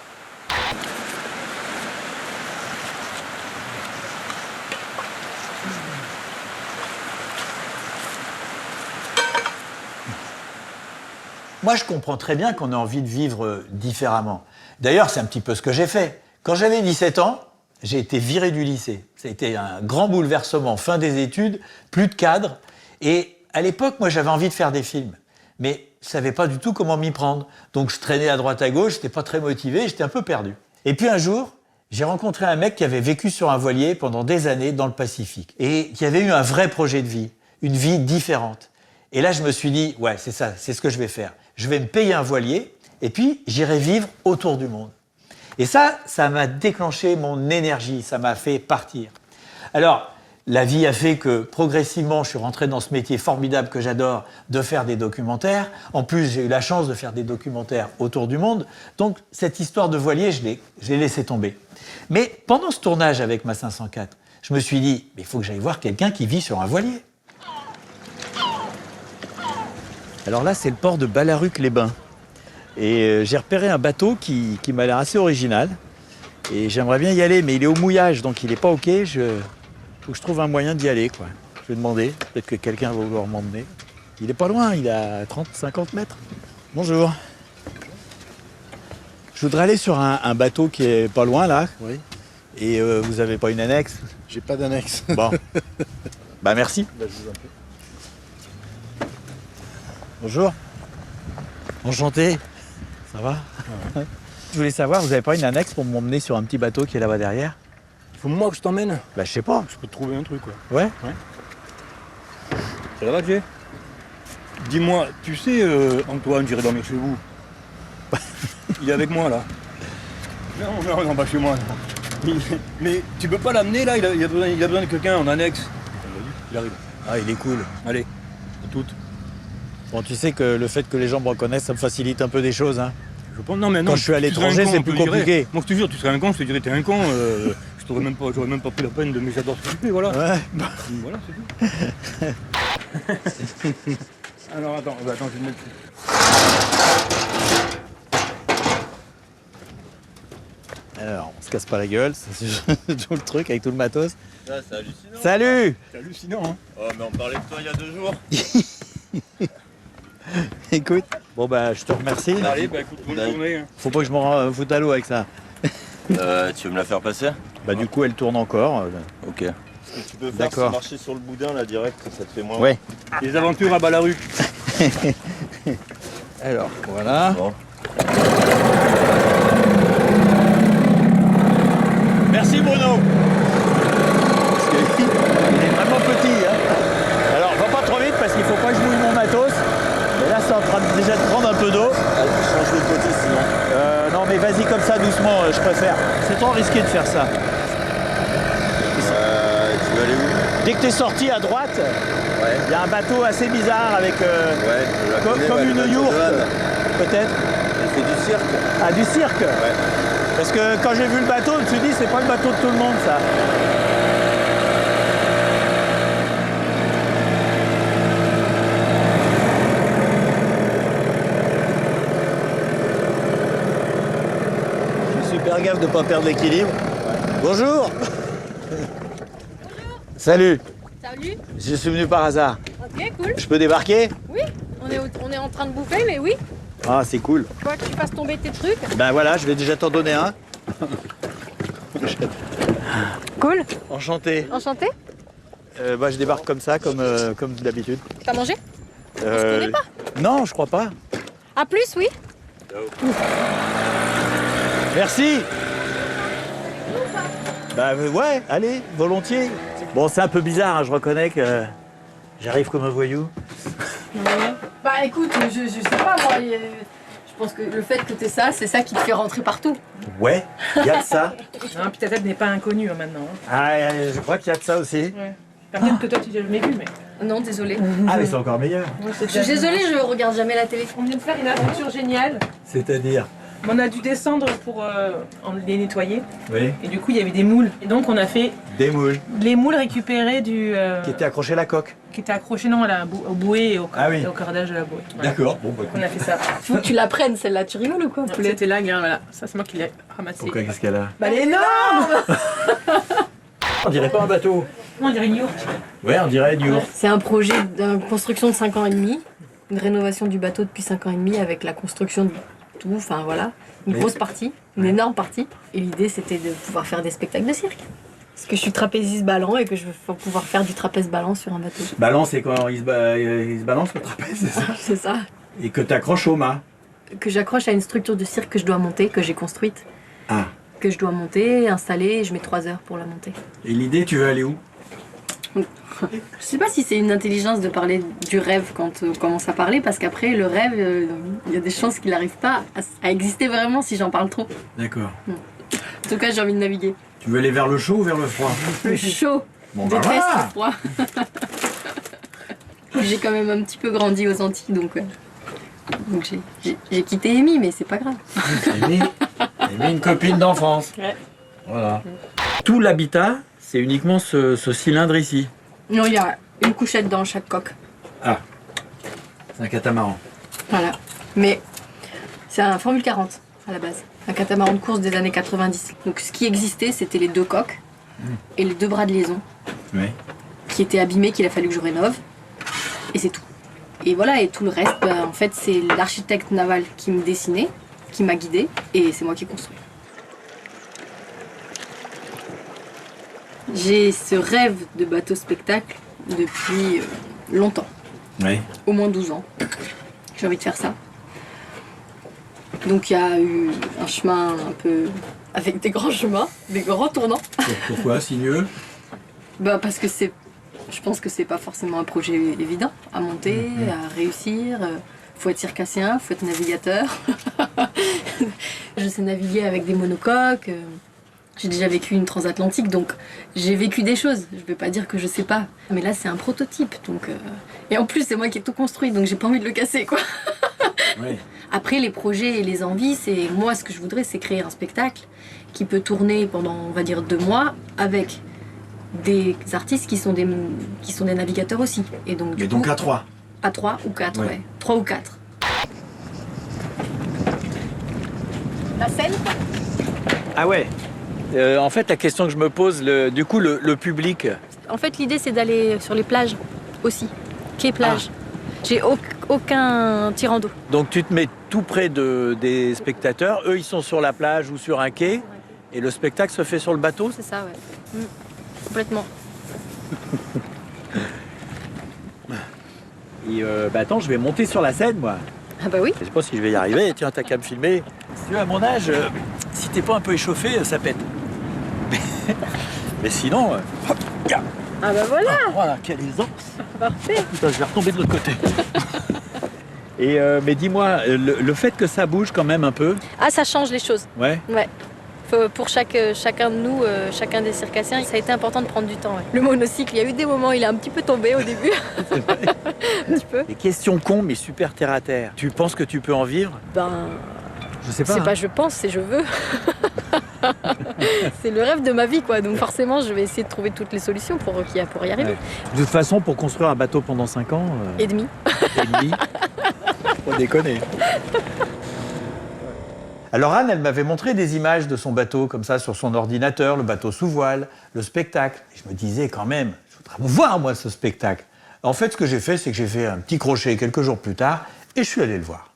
Moi, je comprends très bien qu'on a envie de vivre différemment. D'ailleurs, c'est un petit peu ce que j'ai fait. Quand j'avais 17 ans, j'ai été viré du lycée. Ça a été un grand bouleversement. Fin des études, plus de cadre. Et à l'époque, moi, j'avais envie de faire des films. Mais je ne savais pas du tout comment m'y prendre. Donc, je traînais à droite à gauche, je n'étais pas très motivé, j'étais un peu perdu. Et puis un jour, j'ai rencontré un mec qui avait vécu sur un voilier pendant des années dans le Pacifique et qui avait eu un vrai projet de vie, une vie différente. Et là, je me suis dit, ouais, c'est ça, c'est ce que je vais faire. Je vais me payer un voilier et puis j'irai vivre autour du monde. Et ça m'a déclenché mon énergie, ça m'a fait partir. Alors, la vie a fait que progressivement, je suis rentré dans ce métier formidable que j'adore de faire des documentaires. En plus, j'ai eu la chance de faire des documentaires autour du monde. Donc, cette histoire de voilier, je l'ai laissé tomber. Mais pendant ce tournage avec ma 504, je me suis dit, il faut que j'aille voir quelqu'un qui vit sur un voilier. Alors là, c'est le port de Ballaruc-les-Bains. Et j'ai repéré un bateau qui m'a l'air assez original. Et j'aimerais bien y aller, mais il est au mouillage, donc il n'est pas OK. Faut que je trouve un moyen d'y aller, quoi. Je vais demander, peut-être que quelqu'un va vouloir m'emmener. Il est pas loin, il est à 30-50 mètres. Bonjour. Je voudrais aller sur un bateau qui est pas loin, là. Oui. Et vous avez pas une annexe? J'ai pas d'annexe. Bon. Bah merci. Bah, je vous en prie. Bonjour. Enchanté. Ça va? Ouais. Je voulais savoir, vous avez pas une annexe pour m'emmener sur un petit bateau qui est là-bas derrière? Faut moi que je t'emmène? Bah je sais pas. Je peux te trouver un truc, quoi. Ouais? Ça va, Jay? Dis-moi, tu sais, Antoine, j'irai dormir chez vous. Il est avec moi, là. Non, pas chez moi. Mais tu peux pas l'amener, là? Il a besoin de quelqu'un en annexe. Il arrive. Ah, il est cool. Allez, à toutes. Bon, tu sais que le fait que les gens me reconnaissent, ça me facilite un peu des choses, hein. Je pense, non, mais non. Quand je suis à l'étranger, c'est plus compliqué. Moi, je te jure, tu serais un con, je te dirais, t'es un con. J'aurais même pas pris la peine de mes j'adore s'occuper, voilà. Ouais. Voilà, c'est tout. Alors, attends, je vais te mettre. Alors, on se casse pas la gueule, c'est tout le truc avec tout le matos. Ah, c'est hallucinant. Salut! C'est hallucinant, hein. Oh, mais on parlait de toi il y a 2 jours. Écoute, bon bah je te remercie. Allez, bah écoute, bonne journée. Hein. Faut pas que je m'en foute à l'eau avec ça. Tu veux me la faire passer? Bah du coup elle tourne encore. Ok. Ce que tu peux faire, c'est marcher sur le boudin là direct, ça te fait moins. Ouais. Les aventures à Ballaruc. Alors voilà. Bon. Merci Bruno. Parce que il est vraiment petit. Hein. Alors va pas trop vite parce qu'il faut pas que je mouille mon matos. Mais là c'est en train déjà de prendre un peu d'eau. Change de côté sinon. Non mais vas-y comme ça doucement, je préfère. C'est trop risqué de faire ça. Tu vas aller où? Dès que t'es sorti à droite, il y a un bateau assez bizarre avec comme une yourte, peut-être. Il fait du cirque. Ah, du cirque? Ouais. Parce que quand j'ai vu le bateau, je me suis dit, c'est pas le bateau de tout le monde, ça. Je suis super gaffe de ne pas perdre l'équilibre. Ouais. Bonjour. Salut. Salut. Je suis venu par hasard. Ok, cool. Je peux débarquer? Oui, on est en train de bouffer, mais oui. Ah, c'est cool. Faut que tu fasses tomber tes trucs. Ben voilà, je vais déjà t'en donner un. Cool. Enchanté. Enchanté. Bah, je débarque comme ça, comme d'habitude. T'as mangé? On se connaît pas? Non, je crois pas. À plus, oui. Merci. Bah ouais, allez, volontiers. Bon, c'est un peu bizarre, hein, je reconnais que j'arrive comme un voyou. Bah écoute, je sais pas, moi, je pense que le fait que t'aies ça, c'est ça qui te fait rentrer partout. Ouais, il y a de ça. Non, puis ta tête n'est pas inconnue maintenant. Ah, je crois qu'il y a de ça aussi. Ouais. Peut-être que toi tu l'as jamais vu, mais. Non, désolé. Ah, mais c'est encore meilleur. Je suis désolée, je regarde jamais la télé. On vient de faire une aventure géniale. C'est-à-dire? On a dû descendre pour les nettoyer. Oui. Et du coup, il y avait des moules. Et donc, on a fait des moules. Les moules récupérées du. Qui étaient accrochées à la coque. Qui étaient accrochées, non, au bouée et au cordage de la bouée. Voilà. D'accord. Bon, bah, on a fait ça. Faut que tu la prennes, celle-là. Tu rigoles ou quoi? C'était là, regarde, voilà. Ça, c'est moi qui l'ai ramassée. Pourquoi? Qu'est-ce qu'elle a? Bah, elle est énorme. On dirait pas un bateau. On dirait une yourte. Ouais, on dirait une yourte. C'est un projet de construction de 5 ans et demi. Une rénovation du bateau depuis 5 ans et demi avec la construction de tout, enfin voilà. Une grosse partie, une énorme partie. Et l'idée, c'était de pouvoir faire des spectacles de cirque. Parce que je suis trapéziste ballant et que je veux pouvoir faire du trapèze ballant sur un bateau. Balance, c'est quand il se balance le trapèze, c'est ça? C'est ça. Et que tu accroches au mât. Que j'accroche à une structure de cirque que je dois monter, que j'ai construite. Ah. Que je dois monter, installer, et je mets 3 heures pour la monter. Et l'idée, tu veux aller où? Je sais pas si c'est une intelligence de parler du rêve quand on commence à parler, parce qu'après, le rêve, il y a des chances qu'il n'arrive pas à exister vraiment si j'en parle trop. D'accord. En tout cas, j'ai envie de naviguer. Tu veux aller vers le chaud ou vers le froid? Le chaud. Bon, Je bah déteste voilà. le froid. J'ai quand même un petit peu grandi aux Antilles, donc j'ai quitté Amy, mais c'est pas grave. Amy, une copine d'enfance. Ouais. Voilà. Tout l'habitat, c'est uniquement ce cylindre ici. Non, il y a une couchette dans chaque coque. Ah, c'est un catamaran. Voilà. Mais c'est un Formule 40 à la base. Un catamaran de course des années 90. Donc ce qui existait, c'était les 2 coques et les 2 bras de liaison Ouais. qui étaient abîmés, qu'il a fallu que je rénove. Et c'est tout. Et voilà, et tout le reste, en fait, c'est l'architecte naval qui me dessinait, qui m'a guidée, et c'est moi qui ai construit. J'ai ce rêve de bateau spectacle depuis longtemps. Ouais. Au moins 12 ans. J'ai envie de faire ça. Donc il y a eu un chemin un peu avec des grands chemins, des grands tournants. Pourquoi sinueux? Bah parce que je pense que c'est pas forcément un projet évident à monter, à réussir. Faut être circassien, faut être navigateur. Je sais naviguer avec des monocoques. J'ai déjà vécu une transatlantique, donc j'ai vécu des choses. Je vais pas dire que je sais pas. Mais là, c'est un prototype, donc... Et en plus, c'est moi qui ai tout construit, donc j'ai pas envie de le casser, quoi. Oui. Après, les projets et les envies, c'est... Moi, ce que je voudrais, c'est créer un spectacle qui peut tourner pendant, on va dire, 2 mois, avec des artistes qui sont des navigateurs aussi. Et donc, Mais donc à 3. À 3 ou 4, ouais. 3 ou 4. La scène? Ah ouais. En fait, la question que je me pose, du coup, le public... En fait, l'idée, c'est d'aller sur les plages aussi. Quai plage. J'ai aucun tirant d'eau. Donc tu te mets tout près des spectateurs, eux ils sont sur la plage ou sur un quai, et le spectacle se fait sur le bateau? C'est ça, ouais. Complètement. Et attends, je vais monter sur la scène, moi. Ah bah oui. Je sais pas si je vais y arriver. Tiens, t'as qu'à me filmer. Si tu veux, à mon âge, si t'es pas un peu échauffé, ça pète. Mais sinon, hop, ah bah voilà. Ah, voilà, quelle aisance. Parfait. Putain, je vais retomber de l'autre côté. Et mais dis-moi, le fait que ça bouge quand même un peu. Ah, ça change les choses. Ouais. Ouais. Pour chacun de nous, chacun des circassiens, ça a été important de prendre du temps. Ouais. Le monocycle, il y a eu des moments où il a un petit peu tombé au début. Un petit peu. Des questions cons, mais super terre à terre. Tu penses que tu peux en vivre? Ben. Je sais pas. C'est pas je pense, c'est je veux. C'est le rêve de ma vie, quoi. Donc forcément, je vais essayer de trouver toutes les solutions pour y arriver. Ouais. De toute façon, pour construire un bateau pendant 5 ans... Et demi. Faut déconner. Alors Anne, elle m'avait montré des images de son bateau, comme ça, sur son ordinateur, le bateau sous voile, le spectacle. Et je me disais, quand même, je voudrais voir, moi, ce spectacle. En fait, ce que j'ai fait, c'est que j'ai fait un petit crochet quelques jours plus tard, et je suis allé le voir.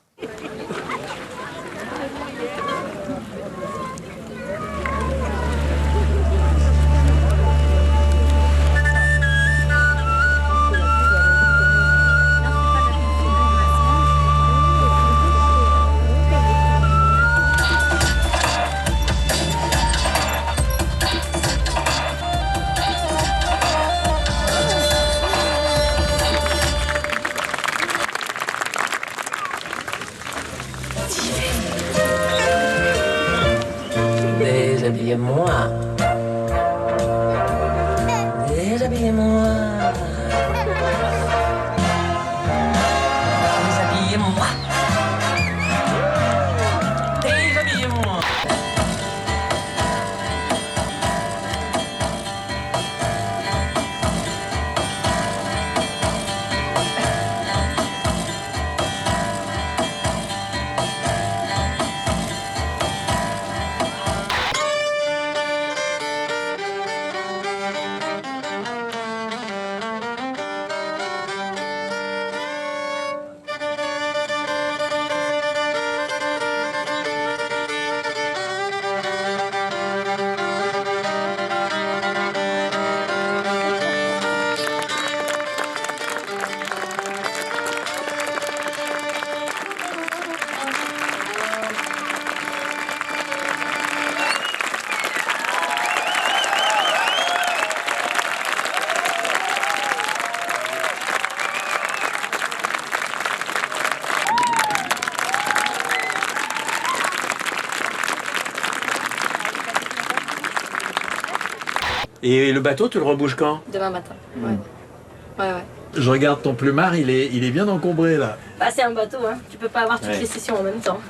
Et le bateau, tu le rebouges quand? Demain matin. Ouais. Ouais. Je regarde ton plumard, il est bien encombré là. Bah, c'est un bateau, hein. Tu peux pas avoir toutes les sessions en même temps.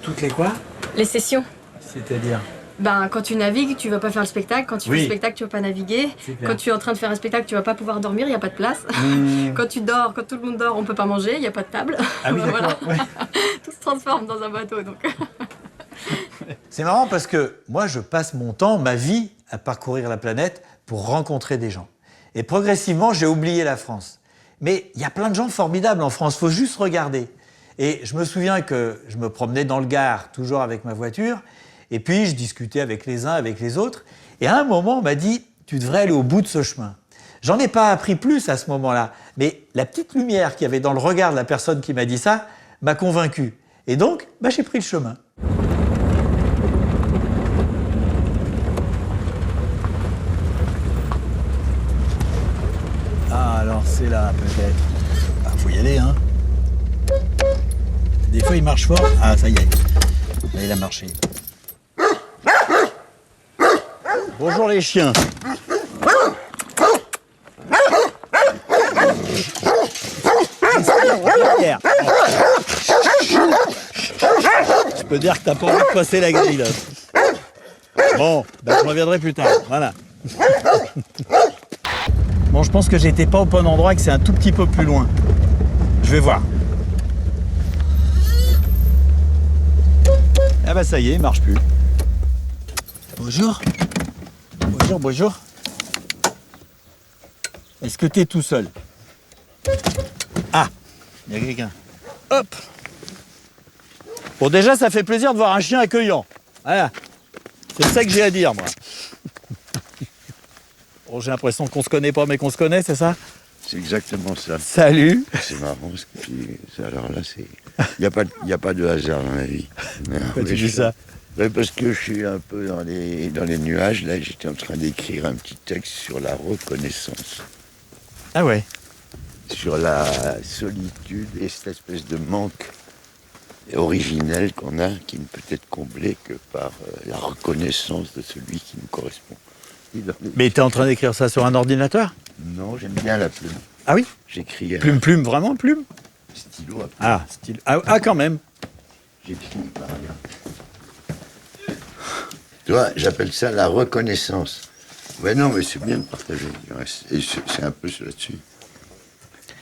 Toutes les quoi? Les sessions. C'est-à-dire? Ben, quand tu navigues, tu vas pas faire le spectacle. Quand tu fais le spectacle, tu vas pas naviguer. Quand tu es en train de faire un spectacle, tu vas pas pouvoir dormir, il n'y a pas de place. Quand tu dors, quand tout le monde dort, on peut pas manger, il n'y a pas de table. Ah oui, d'accord. Ouais. Tout se transforme dans un bateau, donc. C'est marrant parce que moi, je passe mon temps, ma vie, à parcourir la planète pour rencontrer des gens. Et progressivement, j'ai oublié la France. Mais il y a plein de gens formidables en France, il faut juste regarder. Et je me souviens que je me promenais dans le Gard, toujours avec ma voiture, et puis je discutais avec les uns, avec les autres. Et à un moment, on m'a dit, tu devrais aller au bout de ce chemin. J'en ai pas appris plus à ce moment-là, mais la petite lumière qu'il y avait dans le regard de la personne qui m'a dit ça m'a convaincu. Et donc, j'ai pris le chemin. Ah, alors c'est là, peut-être. Ah, faut y aller, hein. Des fois, il marche fort. Ah, ça y est. Là, il a marché. Bonjour les chiens. Je peux dire que t'as pas envie de passer la grille, là. Bon, je reviendrai plus tard. Voilà. Bon, je pense que j'étais pas au bon endroit et que c'est un tout petit peu plus loin. Je vais voir. Ah bah ça y est, il marche plus. Bonjour. Bonjour. Est-ce que t'es tout seul? Ah, il y a quelqu'un. Hop. Bon, déjà, ça fait plaisir de voir un chien accueillant. Voilà. C'est ça que j'ai à dire, moi. Bon, j'ai l'impression qu'on se connaît pas, mais qu'on se connaît, c'est ça? C'est exactement ça. Salut. C'est marrant, parce que alors là, il n'y a pas de hasard dans la vie. Pourquoi tu dis ça? Parce que je suis un peu dans les nuages. Là, j'étais en train d'écrire un petit texte sur la reconnaissance. Ah ouais? Sur la solitude et cette espèce de manque originel qu'on a, qui ne peut être comblé que par la reconnaissance de celui qui nous correspond. Mais t'es en train d'écrire ça sur un ordinateur? Non, j'aime bien la plume. Ah oui? J'écris... Plume, vraiment plume? Stylo à plume. Ah, stylo. Ah, quand même. J'écris par là. Tu vois, j'appelle ça la reconnaissance. Ouais, non, mais c'est bien de partager. Et c'est un peu là-dessus.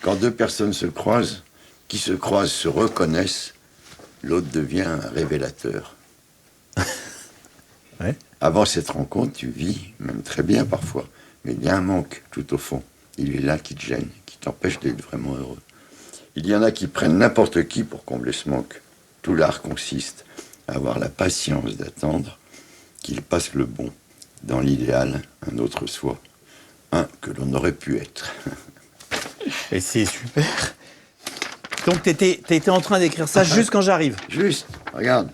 Quand deux personnes se croisent, qui se croisent se reconnaissent, l'autre devient un révélateur. Ouais. Avant cette rencontre, tu vis, même très bien parfois, mais il y a un manque tout au fond. Il est là qui te gêne, qui t'empêche d'être vraiment heureux. Il y en a qui prennent n'importe qui pour combler ce manque. Tout l'art consiste à avoir la patience d'attendre qu'il passe le bon, dans l'idéal, un autre soi, un que l'on aurait pu être. Et c'est super. Donc t'étais en train d'écrire ça juste quand j'arrive. Juste, regarde.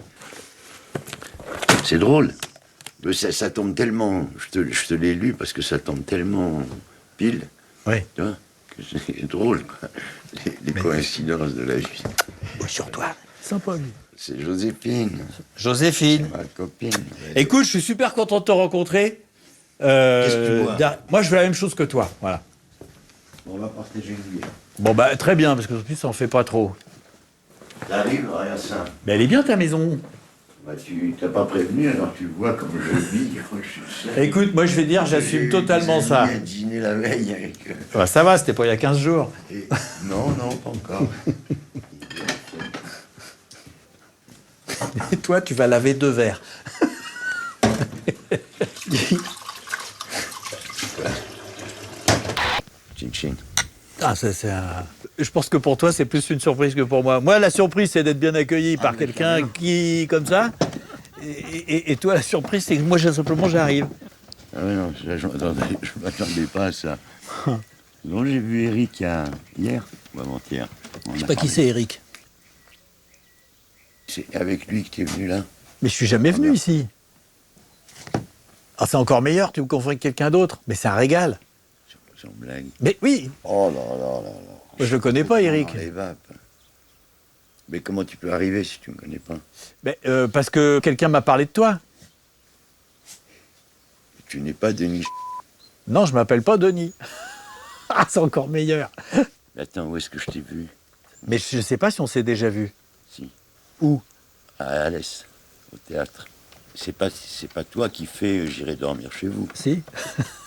C'est drôle. Ça tombe tellement... Je te l'ai lu parce que ça tombe tellement pile. Oui. Tu vois, que c'est drôle, quoi. Les coïncidences de la vie. Moi, sur toi. Sympa, lui. C'est Joséphine. Joséphine. Ma copine. Écoute, je suis super content de te rencontrer. Qu'est-ce que tu bois? Moi, je veux la même chose que toi. Voilà. On va partager une bière. Bon, très bien, parce que en plus, ça en fait pas trop. T'arrives, rien ça. Mais elle est bien, ta maison. Tu t'as pas prévenu, alors tu vois comme je vis. Écoute, moi, je vais dire, j'assume totalement ça. J'ai dîné la veille avec... Ça va, c'était pas il y a 15 jours. Non, pas encore. Et toi, tu vas laver 2 verres. Chin-chin. Ah, ça, c'est un... Je pense que pour toi, c'est plus une surprise que pour moi. Moi, la surprise, c'est d'être bien accueilli par quelqu'un qui... comme ça. Et toi, la surprise, c'est que moi, simplement, j'arrive. Ah ouais, non, je m'attendais pas à ça. Donc, j'ai vu Eric hier, ou avant-hier. Je sais pas qui c'est, Eric. C'est avec lui que tu es venu là. Mais je suis jamais venu ici. Ah, c'est encore meilleur, tu me confonds avec quelqu'un d'autre. Mais c'est un régal. Sans blague. Mais oui. Oh là là là là. Moi, je le connais pas, Eric. Les vapes. Mais comment tu peux arriver si tu me connais pas? Parce que quelqu'un m'a parlé de toi. Tu n'es pas Denis. Non, je m'appelle pas Denis. Ah, c'est encore meilleur. Attends, où est-ce que je t'ai vu? Mais je sais pas si on s'est déjà vu. Si. Où? À Alès, au théâtre. C'est pas toi qui fais J'irai dormir chez vous. Si.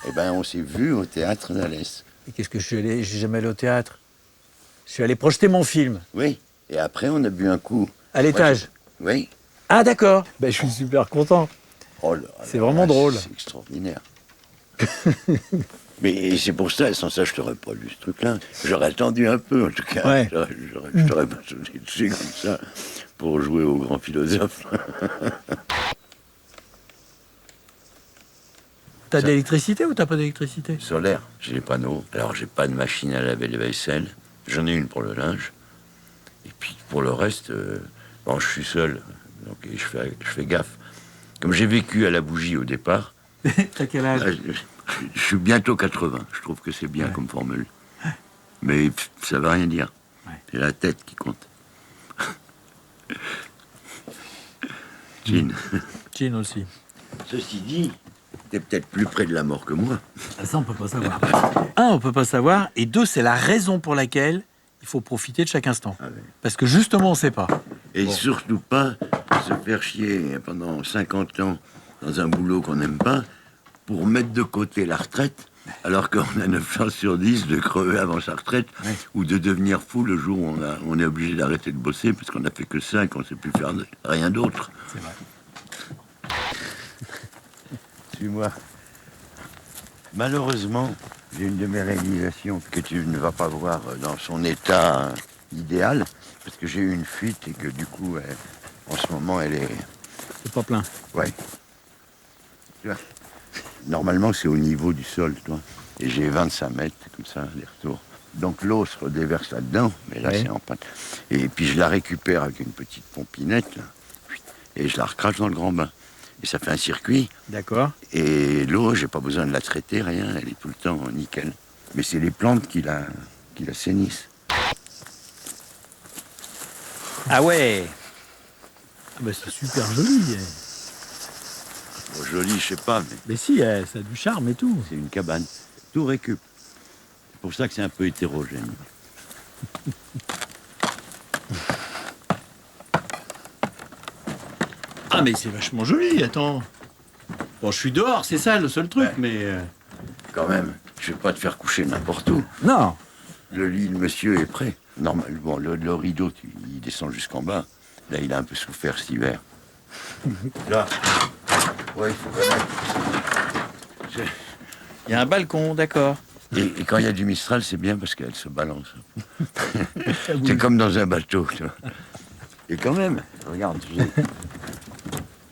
Eh ben, on s'est vu au théâtre d'Alès. Et qu'est-ce que je suis allé? Je suis jamais allé au théâtre. Je suis allé projeter mon film. Oui. Et après, on a bu un coup. À l'étage. Oui. Ah, d'accord. Ben, je suis super content. Oh là, c'est vraiment drôle. C'est extraordinaire. Mais c'est pour ça, sans ça, je t'aurais pas lu ce truc-là. J'aurais attendu un peu, en tout cas. Ouais. Je t'aurais pas sauté dessus comme ça pour jouer au grand philosophe. T'as de l'électricité ou t'as pas d'électricité? Solaire, j'ai les panneaux. Alors, j'ai pas de machine à laver les vaisselles. J'en ai une pour le linge. Et puis, pour le reste, bon, je suis seul. Donc, je fais gaffe. Comme j'ai vécu à la bougie au départ. T'as quel âge? Je suis bientôt 80. Je trouve que c'est bien comme formule. Mais ça veut rien dire. C'est la tête qui compte. Jean. Jean aussi. Ceci dit, t'es peut-être plus près de la mort que moi. Ça, on peut pas savoir. Un, on peut pas savoir. Et deux, c'est la raison pour laquelle il faut profiter de chaque instant. Parce que justement, on sait pas. Et surtout pas se faire chier pendant 50 ans dans un boulot qu'on n'aime pas pour mettre de côté la retraite, alors qu'on a 9 chances sur 10 de crever avant sa retraite ou de devenir fou le jour où on est obligé d'arrêter de bosser parce qu'on a fait que ça et qu'on ne sait plus faire rien d'autre. C'est vrai. Suis-moi. Malheureusement, j'ai une de mes réalisations que tu ne vas pas voir dans son état idéal, parce que j'ai eu une fuite et que du coup, en ce moment, elle est... C'est pas plein. Ouais. Tu vois, normalement, c'est au niveau du sol, toi. Et j'ai 25 mètres, comme ça, les retours. Donc l'eau se redéverse là-dedans, mais là, c'est en panne. Et puis je la récupère avec une petite pompinette, là, et je la recrache dans le grand bain. Et ça fait un circuit. D'accord. Et l'eau, j'ai pas besoin de la traiter, rien. Elle est tout le temps nickel. Mais c'est les plantes qui la sainissent. Ah ouais. Bah, c'est super joli. Bon, joli, je sais pas, mais si, ça a du charme et tout. C'est une cabane. Tout récup. C'est pour ça que c'est un peu hétérogène. Ah, mais c'est vachement joli, attends. Bon, je suis dehors, c'est ça le seul truc, mais... Quand même, je vais pas te faire coucher n'importe où. Non. Le lit, le monsieur est prêt. Normalement, le rideau, il descend jusqu'en bas. Là, il a un peu souffert cet hiver. Là. Ouais, il faut vraiment... Il y a un balcon, d'accord. Et quand il y a du Mistral, c'est bien parce qu'elle se balance. C'est comme dans un bateau, tu vois. Et quand même, regarde,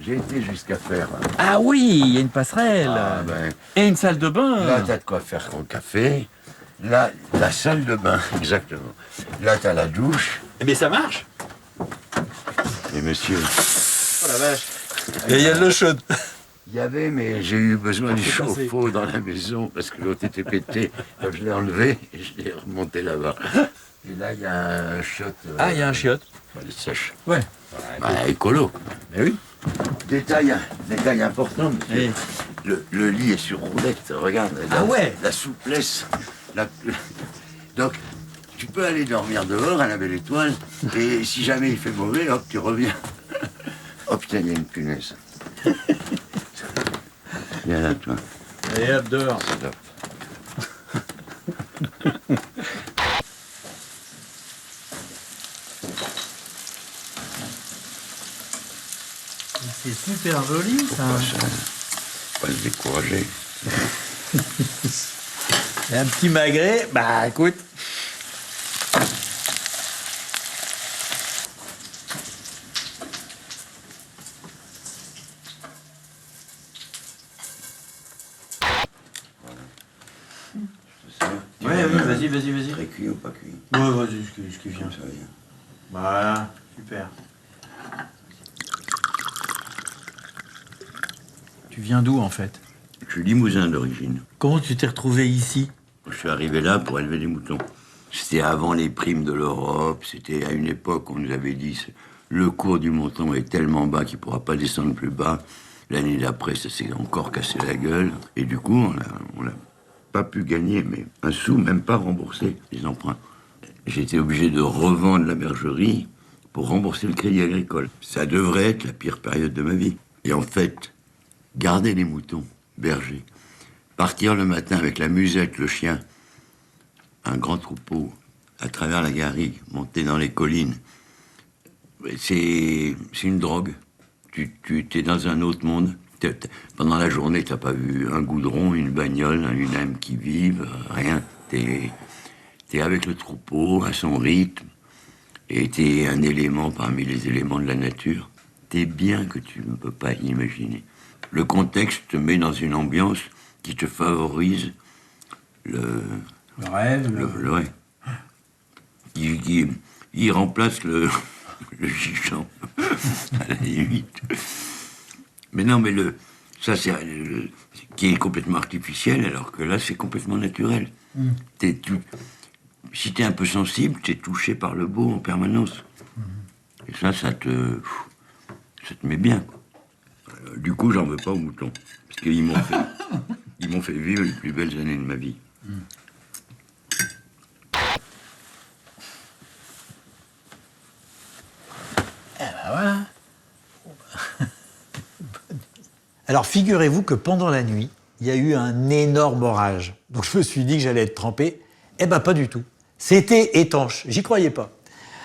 j'ai été jusqu'à faire... Ah oui, il y a une passerelle. Ah, ben, et une salle de bain. Là, t'as de quoi faire ton café. Là, la salle de bain, exactement. Là, t'as la douche. Eh bien, ça marche. Et monsieur... Oh la vache. Et il y a de l'eau chaude. Il y avait, mais j'ai eu besoin du chauffe-eau dans la maison parce que l'autre était pété. Donc, je l'ai enlevé et je l'ai remonté là-bas. Et là, il y a un chiotte. Ah, il y a un chiotte. Elle est sèche. Ouais. Bah, écolo. Mais oui. Détail important. Le lit est sur roulette. Regarde. La souplesse. Donc, tu peux aller dormir dehors à la belle étoile. Et si jamais il fait mauvais, hop, tu reviens. Oh putain, il y a une punaise. Viens là, toi. Allez, hop, dehors. C'est super joli, ça. Faut pas se décourager. Et un petit magret, bah écoute. Ouais, vas-y. Très cuit ou pas cuit? Ouais, vas-y, ce qui vient. Ça vient. Voilà, super. Tu viens d'où, en fait? Je suis limousin d'origine. Comment tu t'es retrouvé ici? Je suis arrivé là pour élever des moutons. C'était avant les primes de l'Europe, c'était à une époque où on nous avait dit le cours du mouton est tellement bas qu'il ne pourra pas descendre plus bas. L'année d'après, ça s'est encore cassé la gueule. Et du coup, on a pas pu gagner, mais un sou, même pas remboursé les emprunts. J'ai été obligé de revendre la bergerie pour rembourser le crédit agricole. Ça devrait être la pire période de ma vie. Et en fait, garder les moutons, berger, partir le matin avec la musette, le chien, un grand troupeau, à travers la garrigue, monter dans les collines, c'est une drogue. Tu es dans un autre monde. Pendant la journée, t'as pas vu un goudron, une bagnole, une âme qui vive, rien. T'es avec le troupeau, à son rythme, et t'es un élément parmi les éléments de la nature. T'es bien que tu ne peux pas imaginer. Le contexte te met dans une ambiance qui te favorise le rêve. Le rêve. Il remplace le chichon, à la limite. Mais non, mais ça, c'est qui est complètement artificiel, alors que là, c'est complètement naturel. Si t'es un peu sensible, t'es touché par le beau en permanence. Et ça te met bien, quoi. Du coup, j'en veux pas aux moutons, parce qu'ils m'ont fait vivre les plus belles années de ma vie. Voilà. Alors, figurez-vous que pendant la nuit, il y a eu un énorme orage. Donc, je me suis dit que j'allais être trempé. Eh ben, pas du tout. C'était étanche. J'y croyais pas.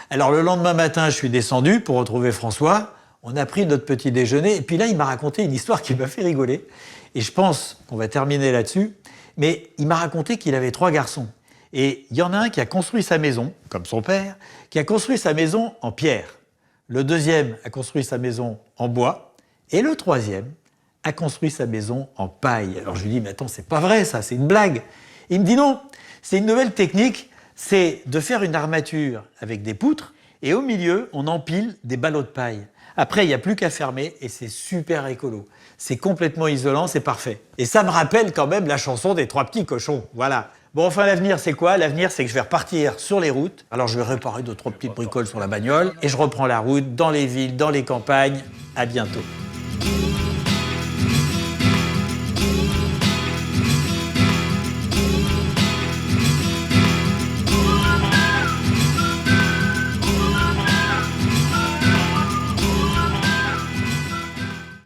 Alors, le lendemain matin, je suis descendu pour retrouver François. On a pris notre petit déjeuner. Et puis là, il m'a raconté une histoire qui m'a fait rigoler. Et je pense qu'on va terminer là-dessus. Mais il m'a raconté qu'il avait 3 garçons. Et il y en a un qui a construit sa maison, comme son père, qui a construit sa maison en pierre. Le deuxième a construit sa maison en bois. Et le troisième a construit sa maison en paille. Alors je lui dis, mais attends, c'est pas vrai ça, c'est une blague. Et il me dit non, c'est une nouvelle technique, c'est de faire une armature avec des poutres et au milieu, on empile des ballots de paille. Après, il n'y a plus qu'à fermer et c'est super écolo. C'est complètement isolant, c'est parfait. Et ça me rappelle quand même la chanson des 3 petits cochons. Voilà. Bon, enfin, l'avenir, c'est quoi? L'avenir, c'est que je vais repartir sur les routes. Alors, je vais réparer 2-3 petites bricoles sur la bagnole et je reprends la route dans les villes, dans les campagnes. À bientôt.